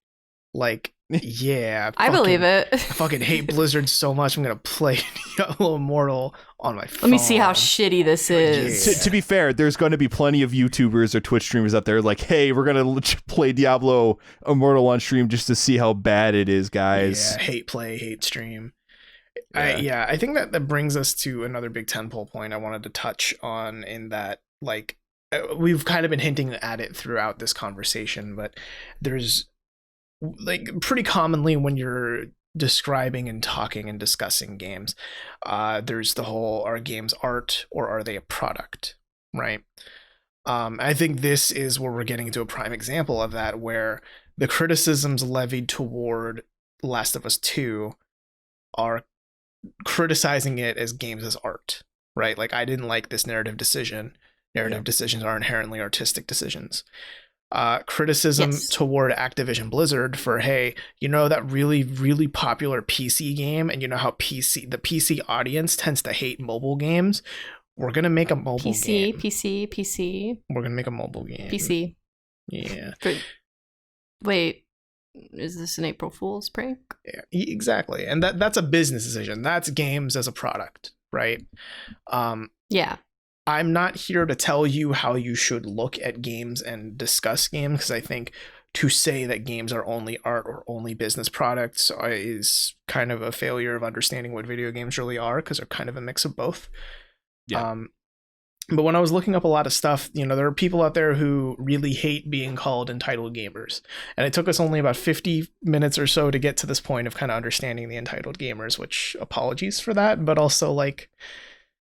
Like, yeah, I believe it. I fucking hate Blizzard so much. I'm gonna play Diablo Immortal on my phone. Let me see how shitty this is. Yeah. To be fair, there's going to be plenty of YouTubers or Twitch streamers out there like, hey, we're gonna play Diablo Immortal on stream just to see how bad it is, guys. Yeah, hate play, hate stream. I think that brings us to another big tentpole point I wanted to touch on, in that, like, we've kind of been hinting at it throughout this conversation, but there's, like, pretty commonly when you're describing and talking and discussing games, there's the whole, are games art or are they a product, right? I think this is where we're getting into a prime example of that, where the criticisms levied toward Last of Us 2 are criticizing it as games as art, right? Like, I didn't like this narrative decision. Narrative decisions are inherently artistic decisions. Criticism toward Activision Blizzard for, hey, you know, that really, really popular PC game, and you know how the PC audience tends to hate mobile games. We're gonna make a mobile game. PC. We're gonna make a mobile game. PC. Yeah. Wait, is this an April Fool's prank? Yeah, exactly. And that's a business decision. That's games as a product, right? Yeah. I'm not here to tell you how you should look at games and discuss games, because I think to say that games are only art or only business products is kind of a failure of understanding what video games really are, because they're kind of a mix of both. Yeah. But when I was looking up a lot of stuff, you know, there are people out there who really hate being called entitled gamers. And it took us only about 50 minutes or so to get to this point of kind of understanding the entitled gamers, which apologies for that, but also, like,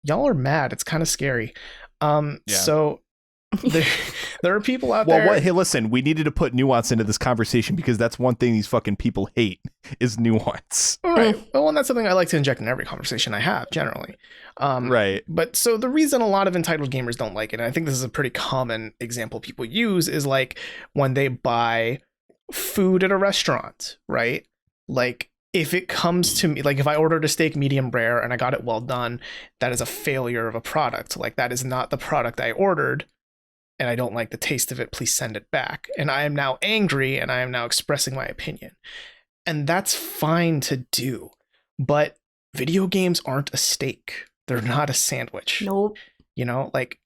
y'all are mad. It's kind of scary. So there are people out there. Well, hey, listen, we needed to put nuance into this conversation, because that's one thing these fucking people hate is nuance. Right. Well, and that's something I like to inject in every conversation I have, generally. Right. But so the reason a lot of entitled gamers don't like it, and I think this is a pretty common example people use, is like when they buy food at a restaurant, right? Like, if it comes to me, like if I ordered a steak medium rare and I got it well done, that is a failure of a product. Like, that is not the product I ordered, and I don't like the taste of it. Please send it back. And I am now angry, and I am now expressing my opinion. And that's fine to do. But video games aren't a steak. They're not a sandwich. Nope. You know, like,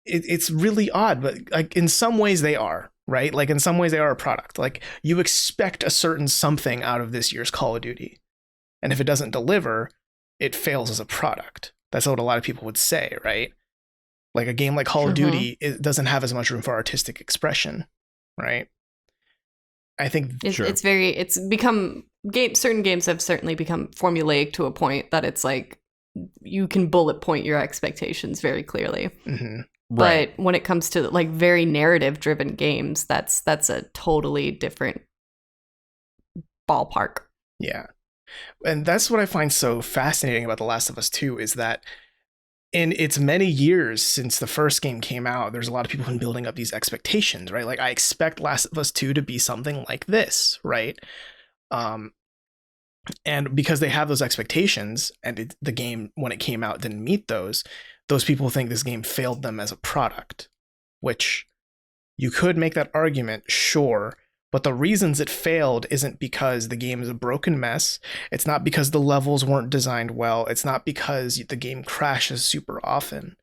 it's really odd, but like in some ways they are. Right? Like, in some ways they are a product. Like, you expect a certain something out of this year's Call of Duty. And if it doesn't deliver, it fails as a product. That's what a lot of people would say, right? Like, a game like Call of Duty, it doesn't have as much room for artistic expression, right? I think it's become certain games have certainly become formulaic to a point that it's like you can bullet point your expectations very clearly. Mm-hmm. But when it comes to like very narrative driven games, that's a totally different ballpark. Yeah. And that's what I find so fascinating about The Last of Us 2 is that in its many years since the first game came out, there's a lot of people who've been building up these expectations, right? Like, I expect Last of Us 2 to be something like this, right? And because they have those expectations, and the game, when it came out, didn't meet those people think this game failed them as a product, which you could make that argument, sure, but the reasons it failed isn't because the game is a broken mess. It's not because the levels weren't designed well. It's not because the game crashes super often.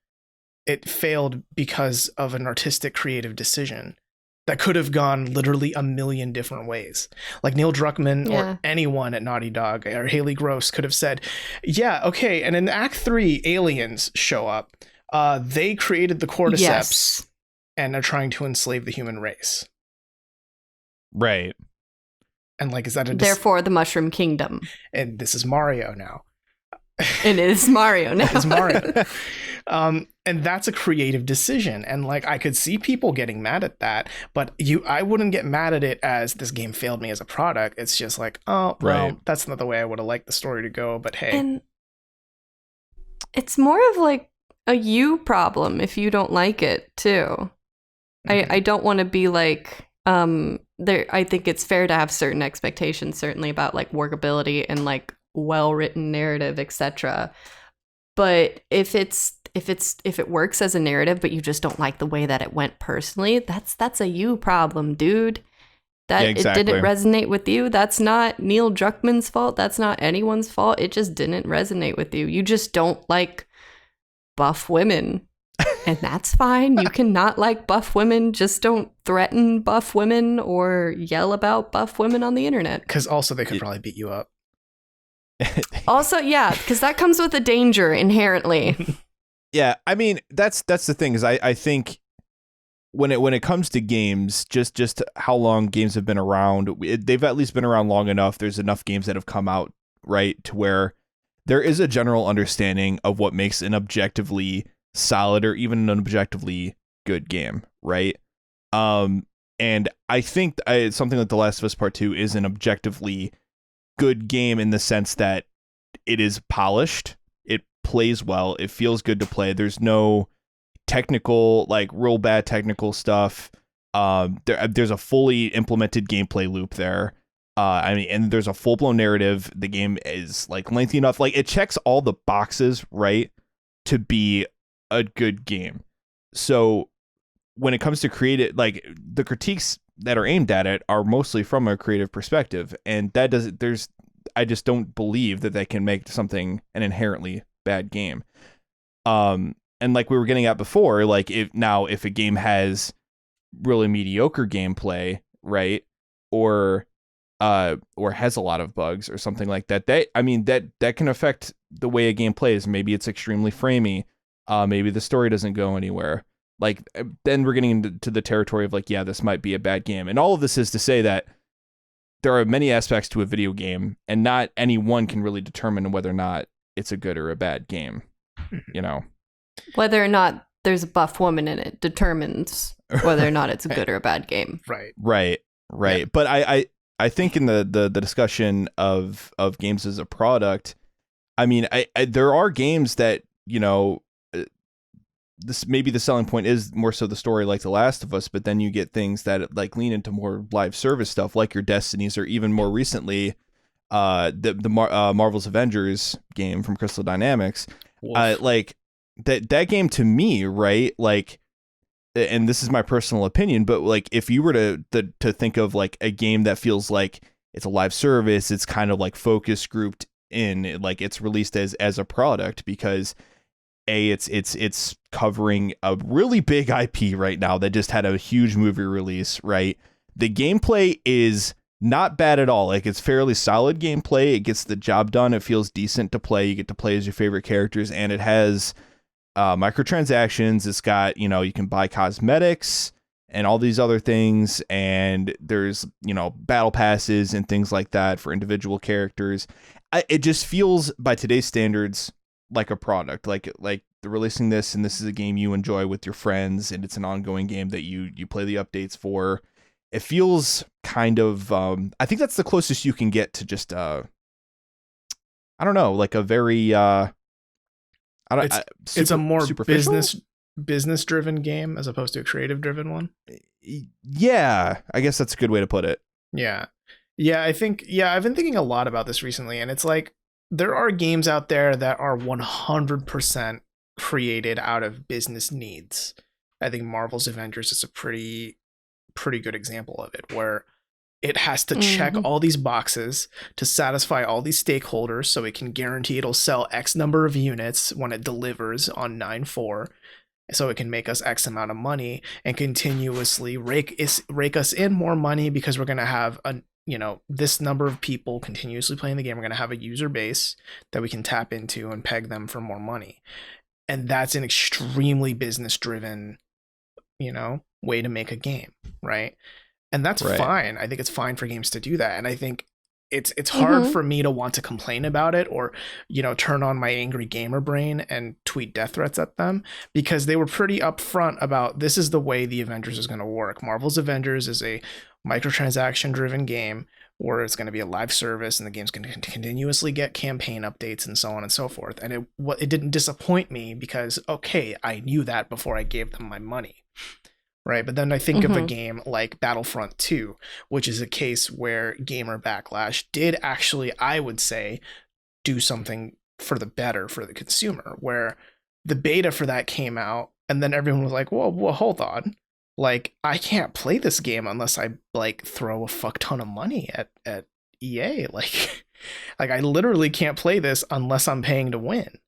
It failed because of an artistic creative decision that could have gone literally a million different ways. Like, Neil Druckmann or anyone at Naughty Dog or Haley Gross could have said, yeah, okay, and in Act 3, aliens show up. They created the cordyceps, and they're trying to enslave the human race. Right. And, like, is that therefore the Mushroom Kingdom? And this is Mario now. It is Mario now. It is Mario. And that's a creative decision. And, like, I could see people getting mad at that, but I wouldn't get mad at it as this game failed me as a product. It's just like, oh, well, that's not the way I would have liked the story to go, but hey. And it's more of like a you problem if you don't like it too. Mm-hmm. I don't want to be like, I think it's fair to have certain expectations, certainly about like workability and like well-written narrative, etc. But if it works as a narrative, but you just don't like the way that it went personally, that's a you problem, dude. That It didn't resonate with you. That's not Neil Druckmann's fault. That's not anyone's fault. It just didn't resonate with you. You just don't like buff women. And that's fine. You can not like buff women. Just don't threaten buff women or yell about buff women on the internet. Because also they could probably beat you up. Also, yeah, because that comes with a danger inherently. Yeah, I mean, that's the thing is I think when it comes to games, just how long games have been around, they've at least been around long enough. There's enough games that have come out, right, to where there is a general understanding of what makes an objectively solid or even an objectively good game, right? And I think something like The Last of Us Part 2 is an objectively good game in the sense that it is polished. plays well. It feels good to play. There's no technical, like real bad technical stuff. There's a fully implemented gameplay loop there. I mean, and there's a full blown narrative. The game is like lengthy enough. Like it checks all the boxes, right, to be a good game. So when it comes to creative, like the critiques that are aimed at it are mostly from a creative perspective, and that doesn't. I just don't believe that they can make something an inherently bad game. And like we were getting at before, like if a game has really mediocre gameplay, right, or has a lot of bugs or something like that, that can affect the way a game plays. Maybe it's extremely framey. Maybe the story doesn't go anywhere. Like then we're getting into the territory of like, yeah, this might be a bad game. And all of this is to say that there are many aspects to a video game, and not any one can really determine whether or not it's a good or a bad game. You know, whether or not there's a buff woman in it determines whether or not it's a good or a bad game. Right. Yeah. But I think in the discussion of games as a product, I mean, there are games that, you know, this maybe the selling point is more so the story, like The Last of Us, but then you get things that like lean into more live service stuff, like your Destinies, or even more recently, Marvel's Avengers game from Crystal Dynamics. Like that game to me, right? Like, and this is my personal opinion, but like if you were to think of like a game that feels like it's a live service, it's kind of like focus grouped in, like it's released as a product, because it's covering a really big IP right now that just had a huge movie release, right? The gameplay is not bad at all. Like it's fairly solid gameplay. It gets the job done. It feels decent to play. You get to play as your favorite characters, and it has microtransactions. It's got, you know, you can buy cosmetics and all these other things, and there's, you know, battle passes and things like that for individual characters. It just feels, by today's standards, like a product, like they're releasing this, and this is a game you enjoy with your friends, and it's an ongoing game that you play the updates for. It feels kind of, I think that's the closest you can get to just, I don't know, like a very, it's a more business driven game as opposed to a creative driven one. Yeah, I guess that's a good way to put it. Yeah, I've been thinking a lot about this recently, and it's like, there are games out there that are 100% created out of business needs. I think Marvel's Avengers is a pretty good example of it, where it has to check all these boxes to satisfy all these stakeholders, so it can guarantee it'll sell X number of units when it delivers on 9/4, so it can make us X amount of money and continuously rake us in more money, because we're going to have this number of people continuously playing the game. We're going to have a user base that we can tap into and peg them for more money. And that's an extremely business driven, way to make a game. Right. And that's fine. I think it's fine for games to do that. And I think it's hard for me to want to complain about it, or, turn on my angry gamer brain and tweet death threats at them, because they were pretty upfront about, this is the way the Avengers is going to work. Marvel's Avengers is a microtransaction driven game where it's going to be a live service, and the game's going to continuously get campaign updates and so on and so forth. And it didn't disappoint me, because, okay, I knew that before I gave them my money. Right. But then I think of a game like Battlefront 2, which is a case where gamer backlash did actually, I would say, do something for the better for the consumer, where the beta for that came out, and then everyone was like, whoa, hold on. Like, I can't play this game unless I throw a fuck ton of money at EA. Like I literally can't play this unless I'm paying to win.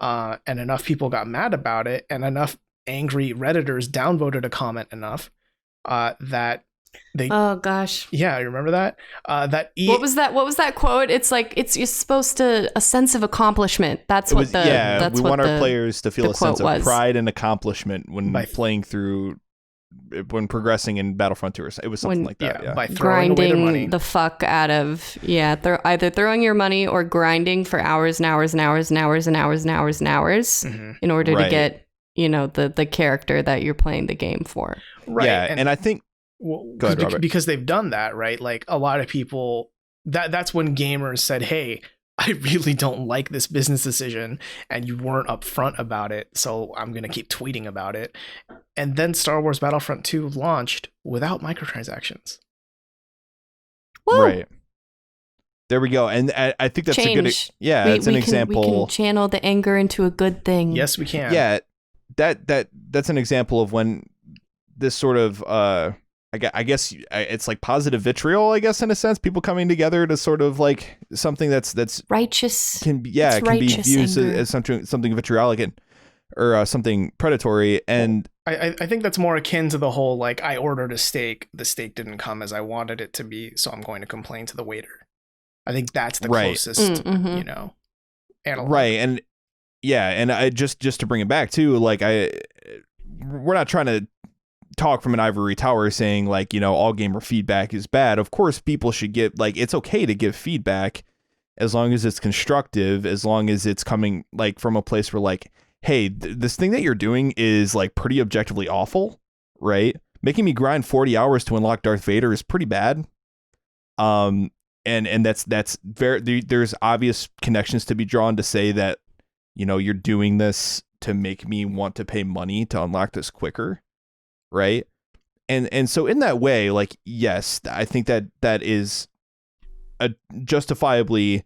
And enough people got mad about it, and enough angry Redditors downvoted a comment enough that they. Oh gosh. Yeah, you remember that? What was that quote? It's like, you're supposed to, a sense of accomplishment. That's what we want our players to feel a sense of pride and accomplishment when playing through, when progressing in Battlefront 2. It was something like that. Yeah. By throwing away their money. The fuck out of either throwing your money or grinding for hours and hours and hours and hours and hours and hours and hours in order to get the character that you're playing the game for. Right. Yeah, and I think go ahead, Robert. Because they've done that, right? Like, a lot of people, that's when gamers said, hey, I really don't like this business decision and you weren't upfront about it, so I'm going to keep tweeting about it. And then Star Wars Battlefront 2 launched without microtransactions. Woo! Right. There we go. And I think that's a good, it's an example. We can channel the anger into a good thing. Yes, we can. Yeah, that's an example of when this sort of, I guess it's like positive vitriol, I guess, in a sense, people coming together to sort of like something that's righteous. Can be viewed as something vitriolic or something predatory. And I think that's more akin to the whole, like, I ordered a steak, the steak didn't come as I wanted it to be, so I'm going to complain to the waiter. I think that's the closest, analog. Right. And yeah, and I just to bring it back too, like we're not trying to talk from an ivory tower saying like, all gamer feedback is bad. Of course, people should get, like, it's okay to give feedback as long as it's constructive, as long as it's coming like from a place where like, hey, this thing that you're doing is like pretty objectively awful, right? Making me grind 40 hours to unlock Darth Vader is pretty bad. And that's very, there's obvious connections to be drawn to say that, you're doing this to make me want to pay money to unlock this quicker. Right. And so in that way, like, yes, I think that is justifiably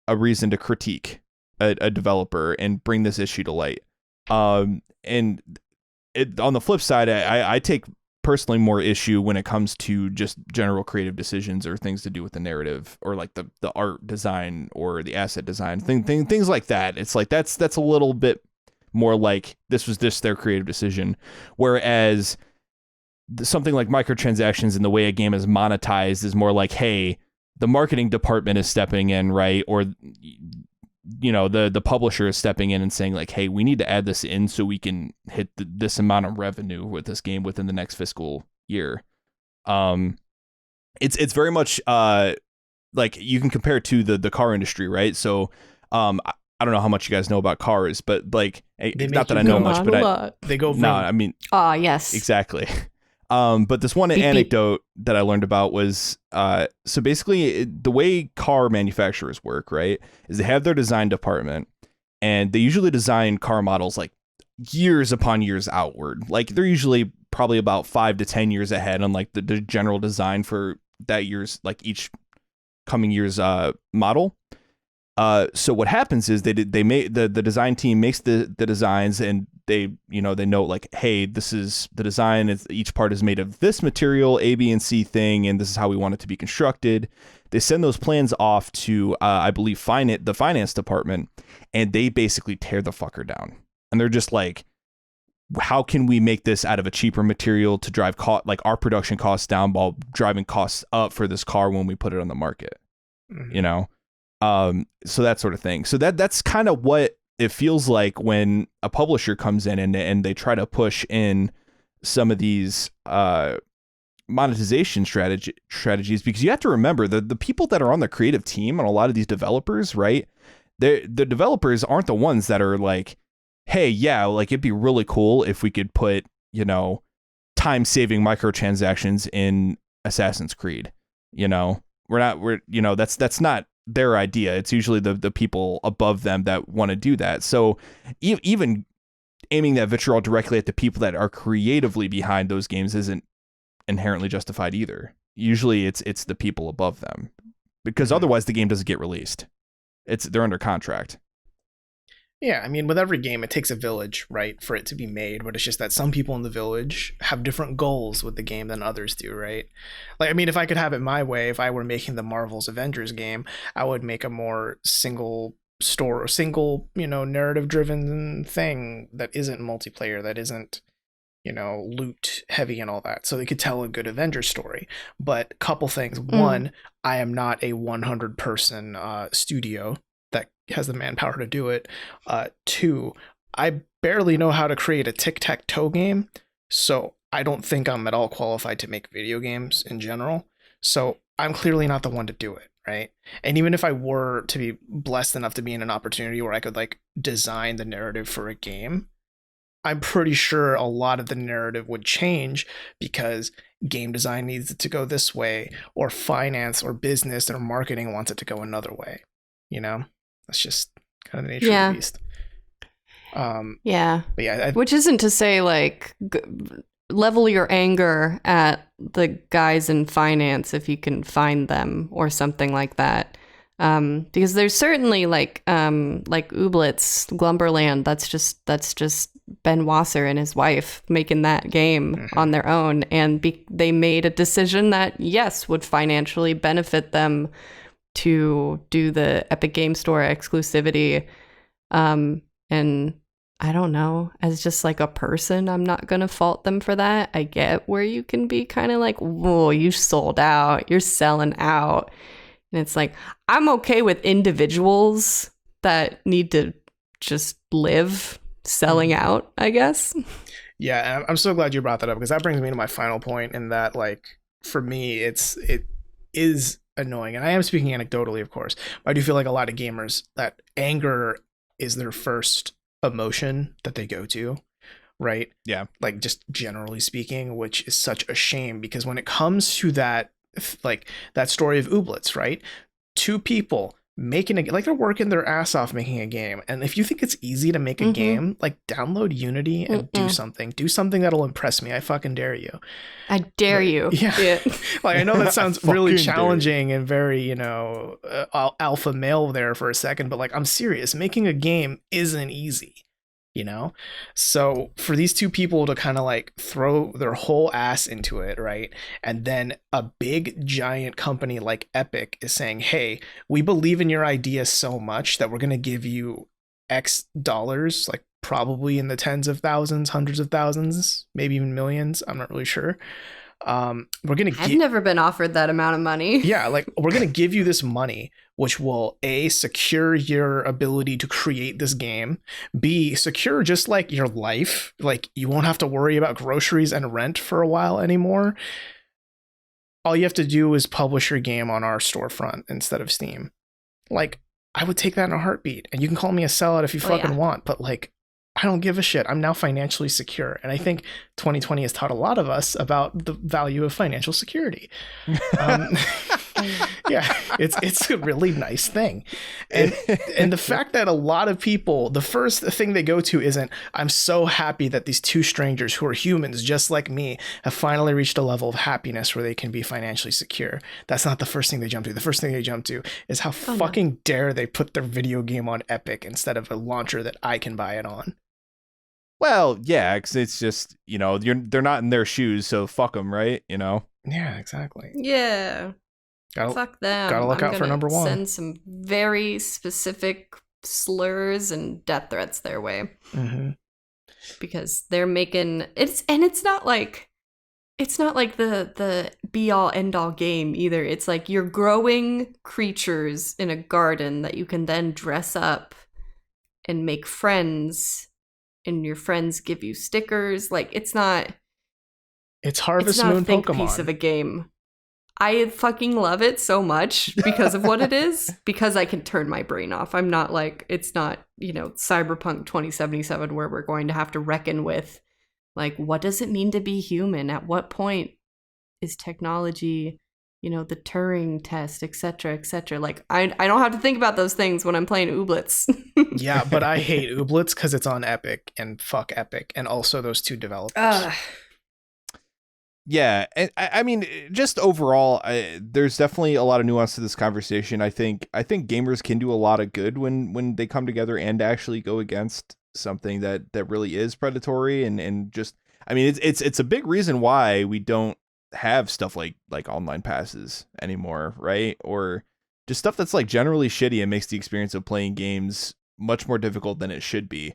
a reason to critique a developer and bring this issue to light. And on the flip side, I take personally more issue when it comes to just general creative decisions or things to do with the narrative or like the art design or the asset design things like that. It's like that's a little bit more like this was just their creative decision, whereas something like microtransactions and the way a game is monetized is more like, hey, the marketing department is stepping in, right? Or the publisher is stepping in and saying like, hey, we need to add this in so we can hit this amount of revenue with this game within the next fiscal year. It's very much like you can compare it to the car industry, right? So I don't know how much you guys know about cars, but like, not that I know much, but they go. No, I mean, yes, exactly. But this one anecdote that I learned about was, so basically the way car manufacturers work, right, is they have their design department and they usually design car models like years upon years outward. Like they're usually probably about 5 to 10 years ahead on like the general design for that year's, like each coming year's model. So what happens is they make the design team makes the designs and they note like, hey, this is the design. Each part is made of this material, A, B, and C thing, and this is how we want it to be constructed. They send those plans off to, I believe, the finance department, and they basically tear the fucker down. And they're just like, how can we make this out of a cheaper material to drive like our production costs down while driving costs up for this car when we put it on the market, So that sort of thing. So that's kind of what it feels like when a publisher comes in and they try to push in some of these monetization strategies, because you have to remember the people that are on the creative team on a lot of these developers, right? The developers aren't the ones that are like, hey, yeah, like it'd be really cool if we could put, time-saving microtransactions in Assassin's Creed. That's not their idea. It's usually the people above them that want to do that. So even aiming that vitriol directly at the people that are creatively behind those games isn't inherently justified either. Usually it's the people above them, because otherwise the game doesn't get released. They're under contract. Yeah, I mean, with every game, it takes a village, right, for it to be made, but it's just that some people in the village have different goals with the game than others do, right? Like, I mean, if I could have it my way, if I were making the Marvel's Avengers game, I would make a more single narrative-driven thing that isn't multiplayer, that isn't, loot heavy and all that, so they could tell a good Avengers story. But couple things. One, I am not a 100-person studio that has the manpower to do it. Two, I barely know how to create a tic-tac-toe game, so I don't think I'm at all qualified to make video games in general. So I'm clearly not the one to do it, right? And even if I were to be blessed enough to be in an opportunity where I could like design the narrative for a game, I'm pretty sure a lot of the narrative would change because game design needs it to go this way, or finance or business or marketing wants it to go another way. That's just kind of the nature of the beast. Yeah. But yeah, which isn't to say like level your anger at the guys in finance if you can find them or something like that. Because there's certainly like Ooblets, Glumberland, that's just Ben Wasser and his wife making that game on their own, and they made a decision that yes would financially benefit them to do the Epic Game Store exclusivity. And I don't know, as just like a person, I'm not gonna fault them for that. I get where you can be kind of like, whoa, you sold out, you're selling out. And it's like, I'm okay with individuals that need to just live selling out, I guess. Yeah, I'm so glad you brought that up, because that brings me to my final point, in that, like, for me, it is annoying. And I am speaking anecdotally, of course, but I do feel like a lot of gamers, that anger is their first emotion that they go to, right? Yeah. Like, just generally speaking, which is such a shame, because when it comes to that, like that story of Ooblets, right? Two people making they're working their ass off making a game. And if you think it's easy to make a game, like, download Unity and do something that'll impress me. I fucking dare you. I dare you. Yeah. Like, I know that sounds really challenging and very, alpha male there for a second, but like, I'm serious. Making a game isn't easy. So for these two people to kind of like throw their whole ass into it, right? And then a big giant company like Epic is saying, hey, we believe in your idea so much that we're going to give you X dollars, like probably in the tens of thousands, hundreds of thousands, maybe even millions. I'm not really sure. I've never been offered that amount of money. Yeah, like, we're going to give you this money, which will A, secure your ability to create this game, B, secure just like your life. Like, you won't have to worry about groceries and rent for a while anymore. All you have to do is publish your game on our storefront instead of Steam. Like, I would take that in a heartbeat. And you can call me a sellout if you fucking want, but like, I don't give a shit. I'm now financially secure. And I think 2020 has taught a lot of us about the value of financial security. Yeah, it's a really nice thing. And the fact that a lot of people, the first thing they go to isn't, I'm so happy that these two strangers who are humans just like me have finally reached a level of happiness where they can be financially secure. That's not the first thing they jump to. The first thing they jump to is how fucking dare they put their video game on Epic instead of a launcher that I can buy it on. Well, yeah, because it's just, they're not in their shoes, so fuck them, right? Yeah, exactly. Yeah. Fuck them. Gotta look out for number one. Send some very specific slurs and death threats their way. Because they're making it's not like the be all end all game either. It's like you're growing creatures in a garden that you can then dress up and make friends, and your friends give you stickers. Like, it's Harvest Moon think Pokemon. Piece of a game. I fucking love it so much because of what it is, because I can turn my brain off. I'm not like, it's not, Cyberpunk 2077 where we're going to have to reckon with, like, what does it mean to be human? At what point is technology, the Turing test, et cetera, et cetera. Like, I don't have to think about those things when I'm playing Ooblets. Yeah, but I hate Ooblets because it's on Epic, and fuck Epic, and also those two developers. Yeah, and I mean, just overall, there's definitely a lot of nuance to this conversation. I think gamers can do a lot of good when they come together and actually go against something that really is predatory, and just, I mean, it's a big reason why we don't have stuff like online passes anymore, right? Or just stuff that's like generally shitty and makes the experience of playing games much more difficult than it should be.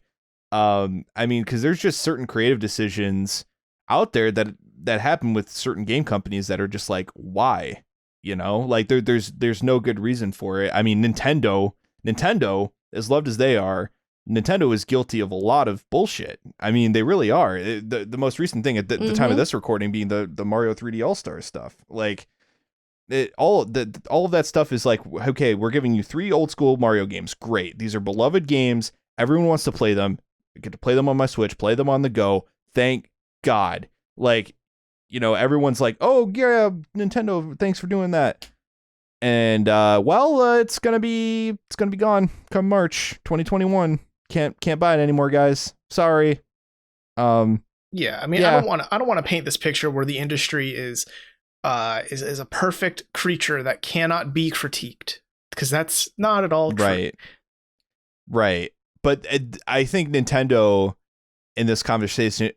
I mean, because there's just certain creative decisions out there that happen with certain game companies that are just like, why? Like, there's no good reason for it. I mean, Nintendo, as loved as they are, Nintendo is guilty of a lot of bullshit. I mean, they really are. The most recent thing at the time of this recording being the Mario 3D All-Star stuff. Like, all of that stuff is like, okay, we're giving you 3 old school Mario games. Great. These are beloved games. Everyone wants to play them. I get to play them on my Switch, play them on the go. Thank God. Like, everyone's like, oh yeah, Nintendo, thanks for doing that. And it's gonna be gone come March 2021. Can't buy it anymore, guys. Sorry. Yeah, I mean, I don't want to paint this picture where the industry is a perfect creature that cannot be critiqued, because that's not at all true. Right. But I think Nintendo in this conversation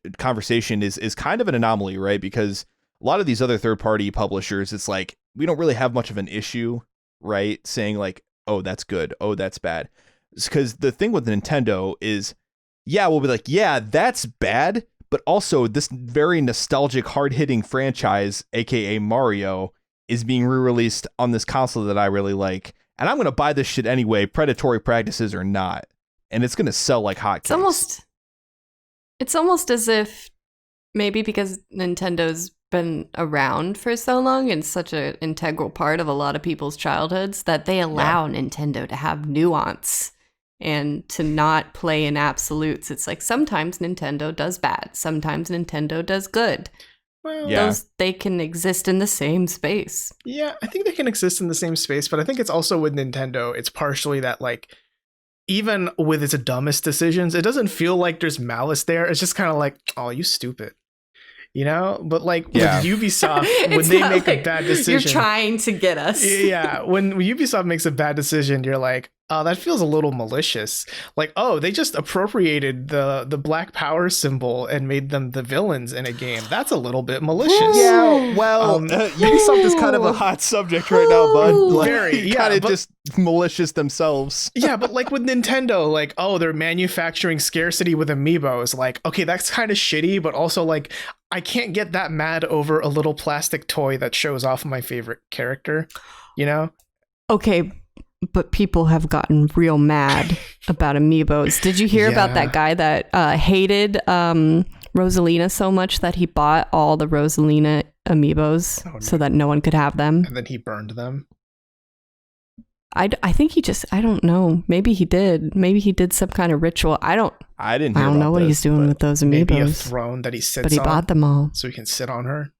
is kind of an anomaly, right? Because a lot of these other third-party publishers, it's like, we don't really have much of an issue, right? Saying like, oh, that's good. Oh, that's bad. Because the thing with Nintendo is, yeah, we'll be like, yeah, that's bad. But also this very nostalgic, hard-hitting franchise, aka Mario, is being re-released on this console that I really like. And I'm going to buy this shit anyway, predatory practices or not. And it's going to sell like hotcakes. It's almost as if maybe because Nintendo's been around for so long and such an integral part of a lot of people's childhoods that they allow Nintendo to have nuance and to not play in absolutes. It's like sometimes Nintendo does bad, sometimes Nintendo does good. Well, they can exist in the same space. Yeah, I think they can exist in the same space, but I think it's also with Nintendo, it's partially that, like, even with its dumbest decisions, it doesn't feel like there's malice there. It's just kind of like, oh, you stupid. You know, but like with Ubisoft, when they make a bad decision, you're trying to get us. Yeah, when Ubisoft makes a bad decision, you're like, oh, that feels a little malicious. Like, oh, they just appropriated the Black Power symbol and made them the villains in a game. That's a little bit malicious. Yeah, well, Ubisoft is kind of a hot subject right now, bud. Like, kind of just malicious themselves. Yeah, but like with Nintendo, like, oh, they're manufacturing scarcity with amiibos. Like, okay, that's kind of shitty, but also like, I can't get that mad over a little plastic toy that shows off my favorite character, you know? Okay, but people have gotten real mad about amiibos. Did you hear about that guy that hated Rosalina so much that he bought all the Rosalina amiibos so that no one could have them? And then he burned them? I think he just, I don't know. Maybe he did. Maybe he did some kind of ritual. I don't know what he's doing with those amiibos. Maybe a throne that he sits on. But he bought them all. So he can sit on her.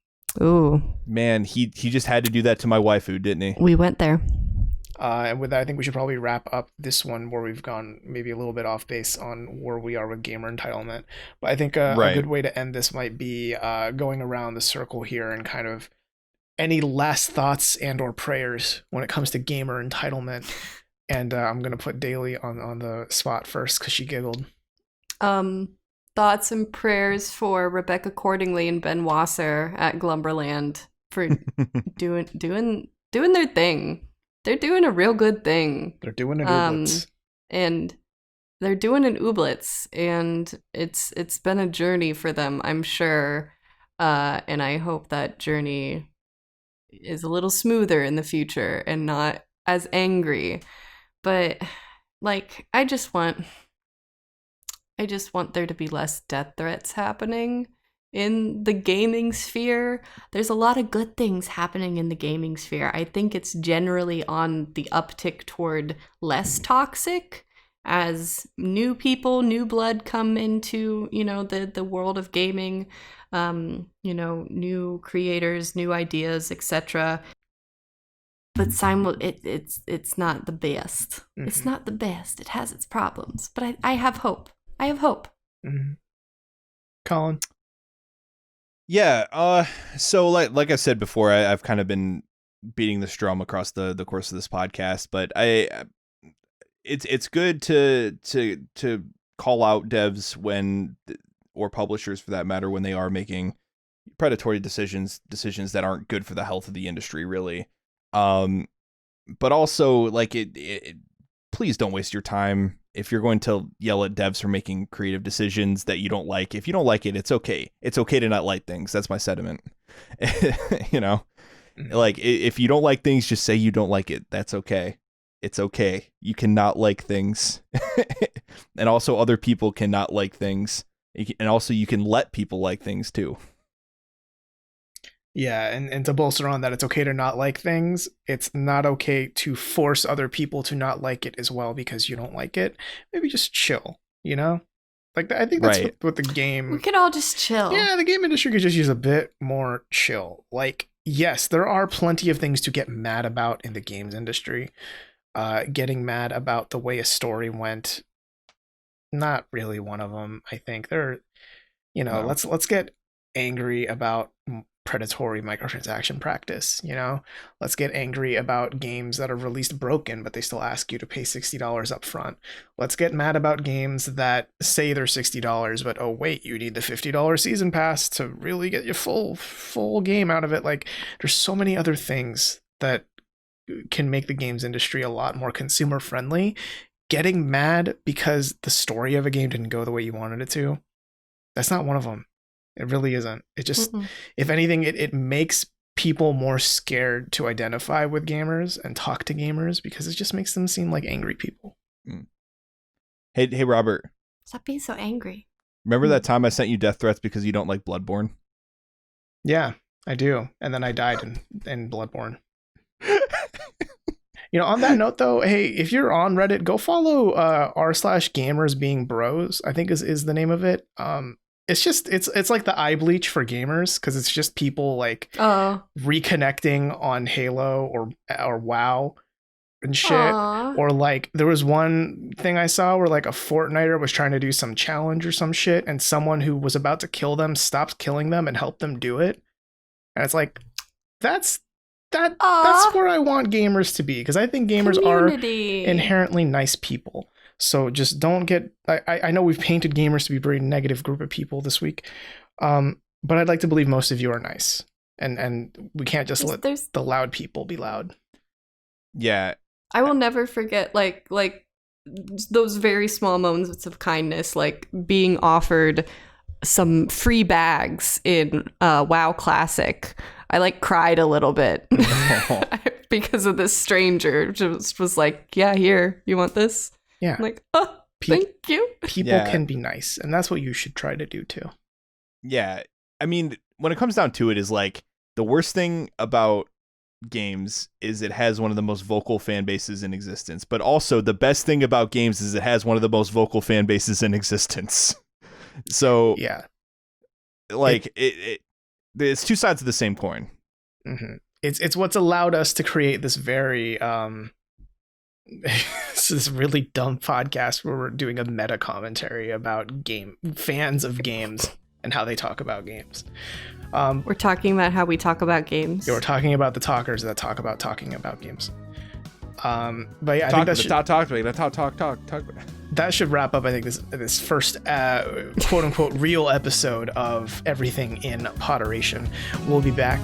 Ooh. Man, he just had to do that to my waifu, didn't he? We went there. And with that, I think we should probably wrap up this one where we've gone maybe a little bit off base on where we are with gamer entitlement. But I think a good way to end this might be going around the circle here and kind of any last thoughts and or prayers when it comes to gamer entitlement. And I'm going to put Daly on the spot first because she giggled. Thoughts and prayers for Rebecca Cordingley and Ben Wasser at Glumberland for doing their thing. They're doing a real good thing. They're doing an Ooblets. And they're doing an Ooblets, and it's been a journey for them, I'm sure. And I hope that journey is a little smoother in the future and not as angry. But like, I just want there to be less death threats happening in the gaming sphere. There's a lot of good things happening in the gaming sphere. I think it's generally on the uptick toward less toxic as new people, new blood come into, the world of gaming, new creators, new ideas, etc. But it's not the best. Mm-hmm. It's not the best. It has its problems, but I have hope. I have hope. Mm-hmm. Colin? Yeah, so like I said before, I've kind of been beating this drum across the course of this podcast, but it's good to call out devs or publishers for that matter when they are making predatory decisions that aren't good for the health of the industry, really. But also, like, please don't waste your time. If you're going to yell at devs for making creative decisions that you don't like, if you don't like it, it's okay. It's okay to not like things. That's my sentiment. Like, if you don't like things, just say you don't like it. That's okay. It's okay. You cannot like things. And also other people cannot like things. And also you can let people like things too. Yeah, and to bolster on that, it's okay to not like things. It's not okay to force other people to not like it as well because you don't like it. Maybe just chill, Like, I think that's what the game... We could all just chill. Yeah, the game industry could just use a bit more chill. Like, yes, there are plenty of things to get mad about in the games industry. Getting mad about the way a story went, not really one of them. I think No. let's get angry about predatory microtransaction practice. Let's get angry about games that are released broken, but they still ask you to pay $60 up front. Let's get mad about games that say they're $60, but oh wait, you need the $50 season pass to really get your full game out of it. Like, there's so many other things that can make the games industry a lot more consumer friendly. Getting mad because the story of a game didn't go the way you wanted it to, that's not one of them. It really isn't. It just, if anything, it makes people more scared to identify with gamers and talk to gamers because it just makes them seem like angry people. Hey, Robert. Stop being so angry. Remember that time I sent you death threats because you don't like Bloodborne? Yeah, I do. And then I died in Bloodborne. On that note, though, hey, if you're on Reddit, go follow r/gamersbeingbros, I think is the name of it. It's like the eye bleach for gamers, because it's just people like reconnecting on Halo or WoW and shit. Or like there was one thing I saw where like a Fortniter was trying to do some challenge or some shit, and someone who was about to kill them stopped killing them and helped them do it. And it's like, that's where I want gamers to be, because I think gamers are inherently nice people. So just don't get. I know we've painted gamers to be a very negative group of people this week, but I'd like to believe most of you are nice, and we can't just let the loud people be loud. Yeah, I will never forget like those very small moments of kindness, like being offered some free bags in WoW Classic. I like cried a little bit because of this stranger just was like, yeah, here, you want this? Yeah. I'm like, oh, thank you. People can be nice, and that's what you should try to do too. Yeah. I mean, when it comes down to it, is like the worst thing about games is it has one of the most vocal fan bases in existence, but also the best thing about games is it has one of the most vocal fan bases in existence. So yeah, like it's two sides of the same coin. Mm-hmm. It's what's allowed us to create this very this really dumb podcast where we're doing a meta commentary about fans of games and how they talk about games. We're talking about how we talk about games. Yeah, we're talking about the talkers that talk about talking about games. But yeah, I think that should wrap up, I think, this first quote unquote real episode of Everything in Poderation. We'll be back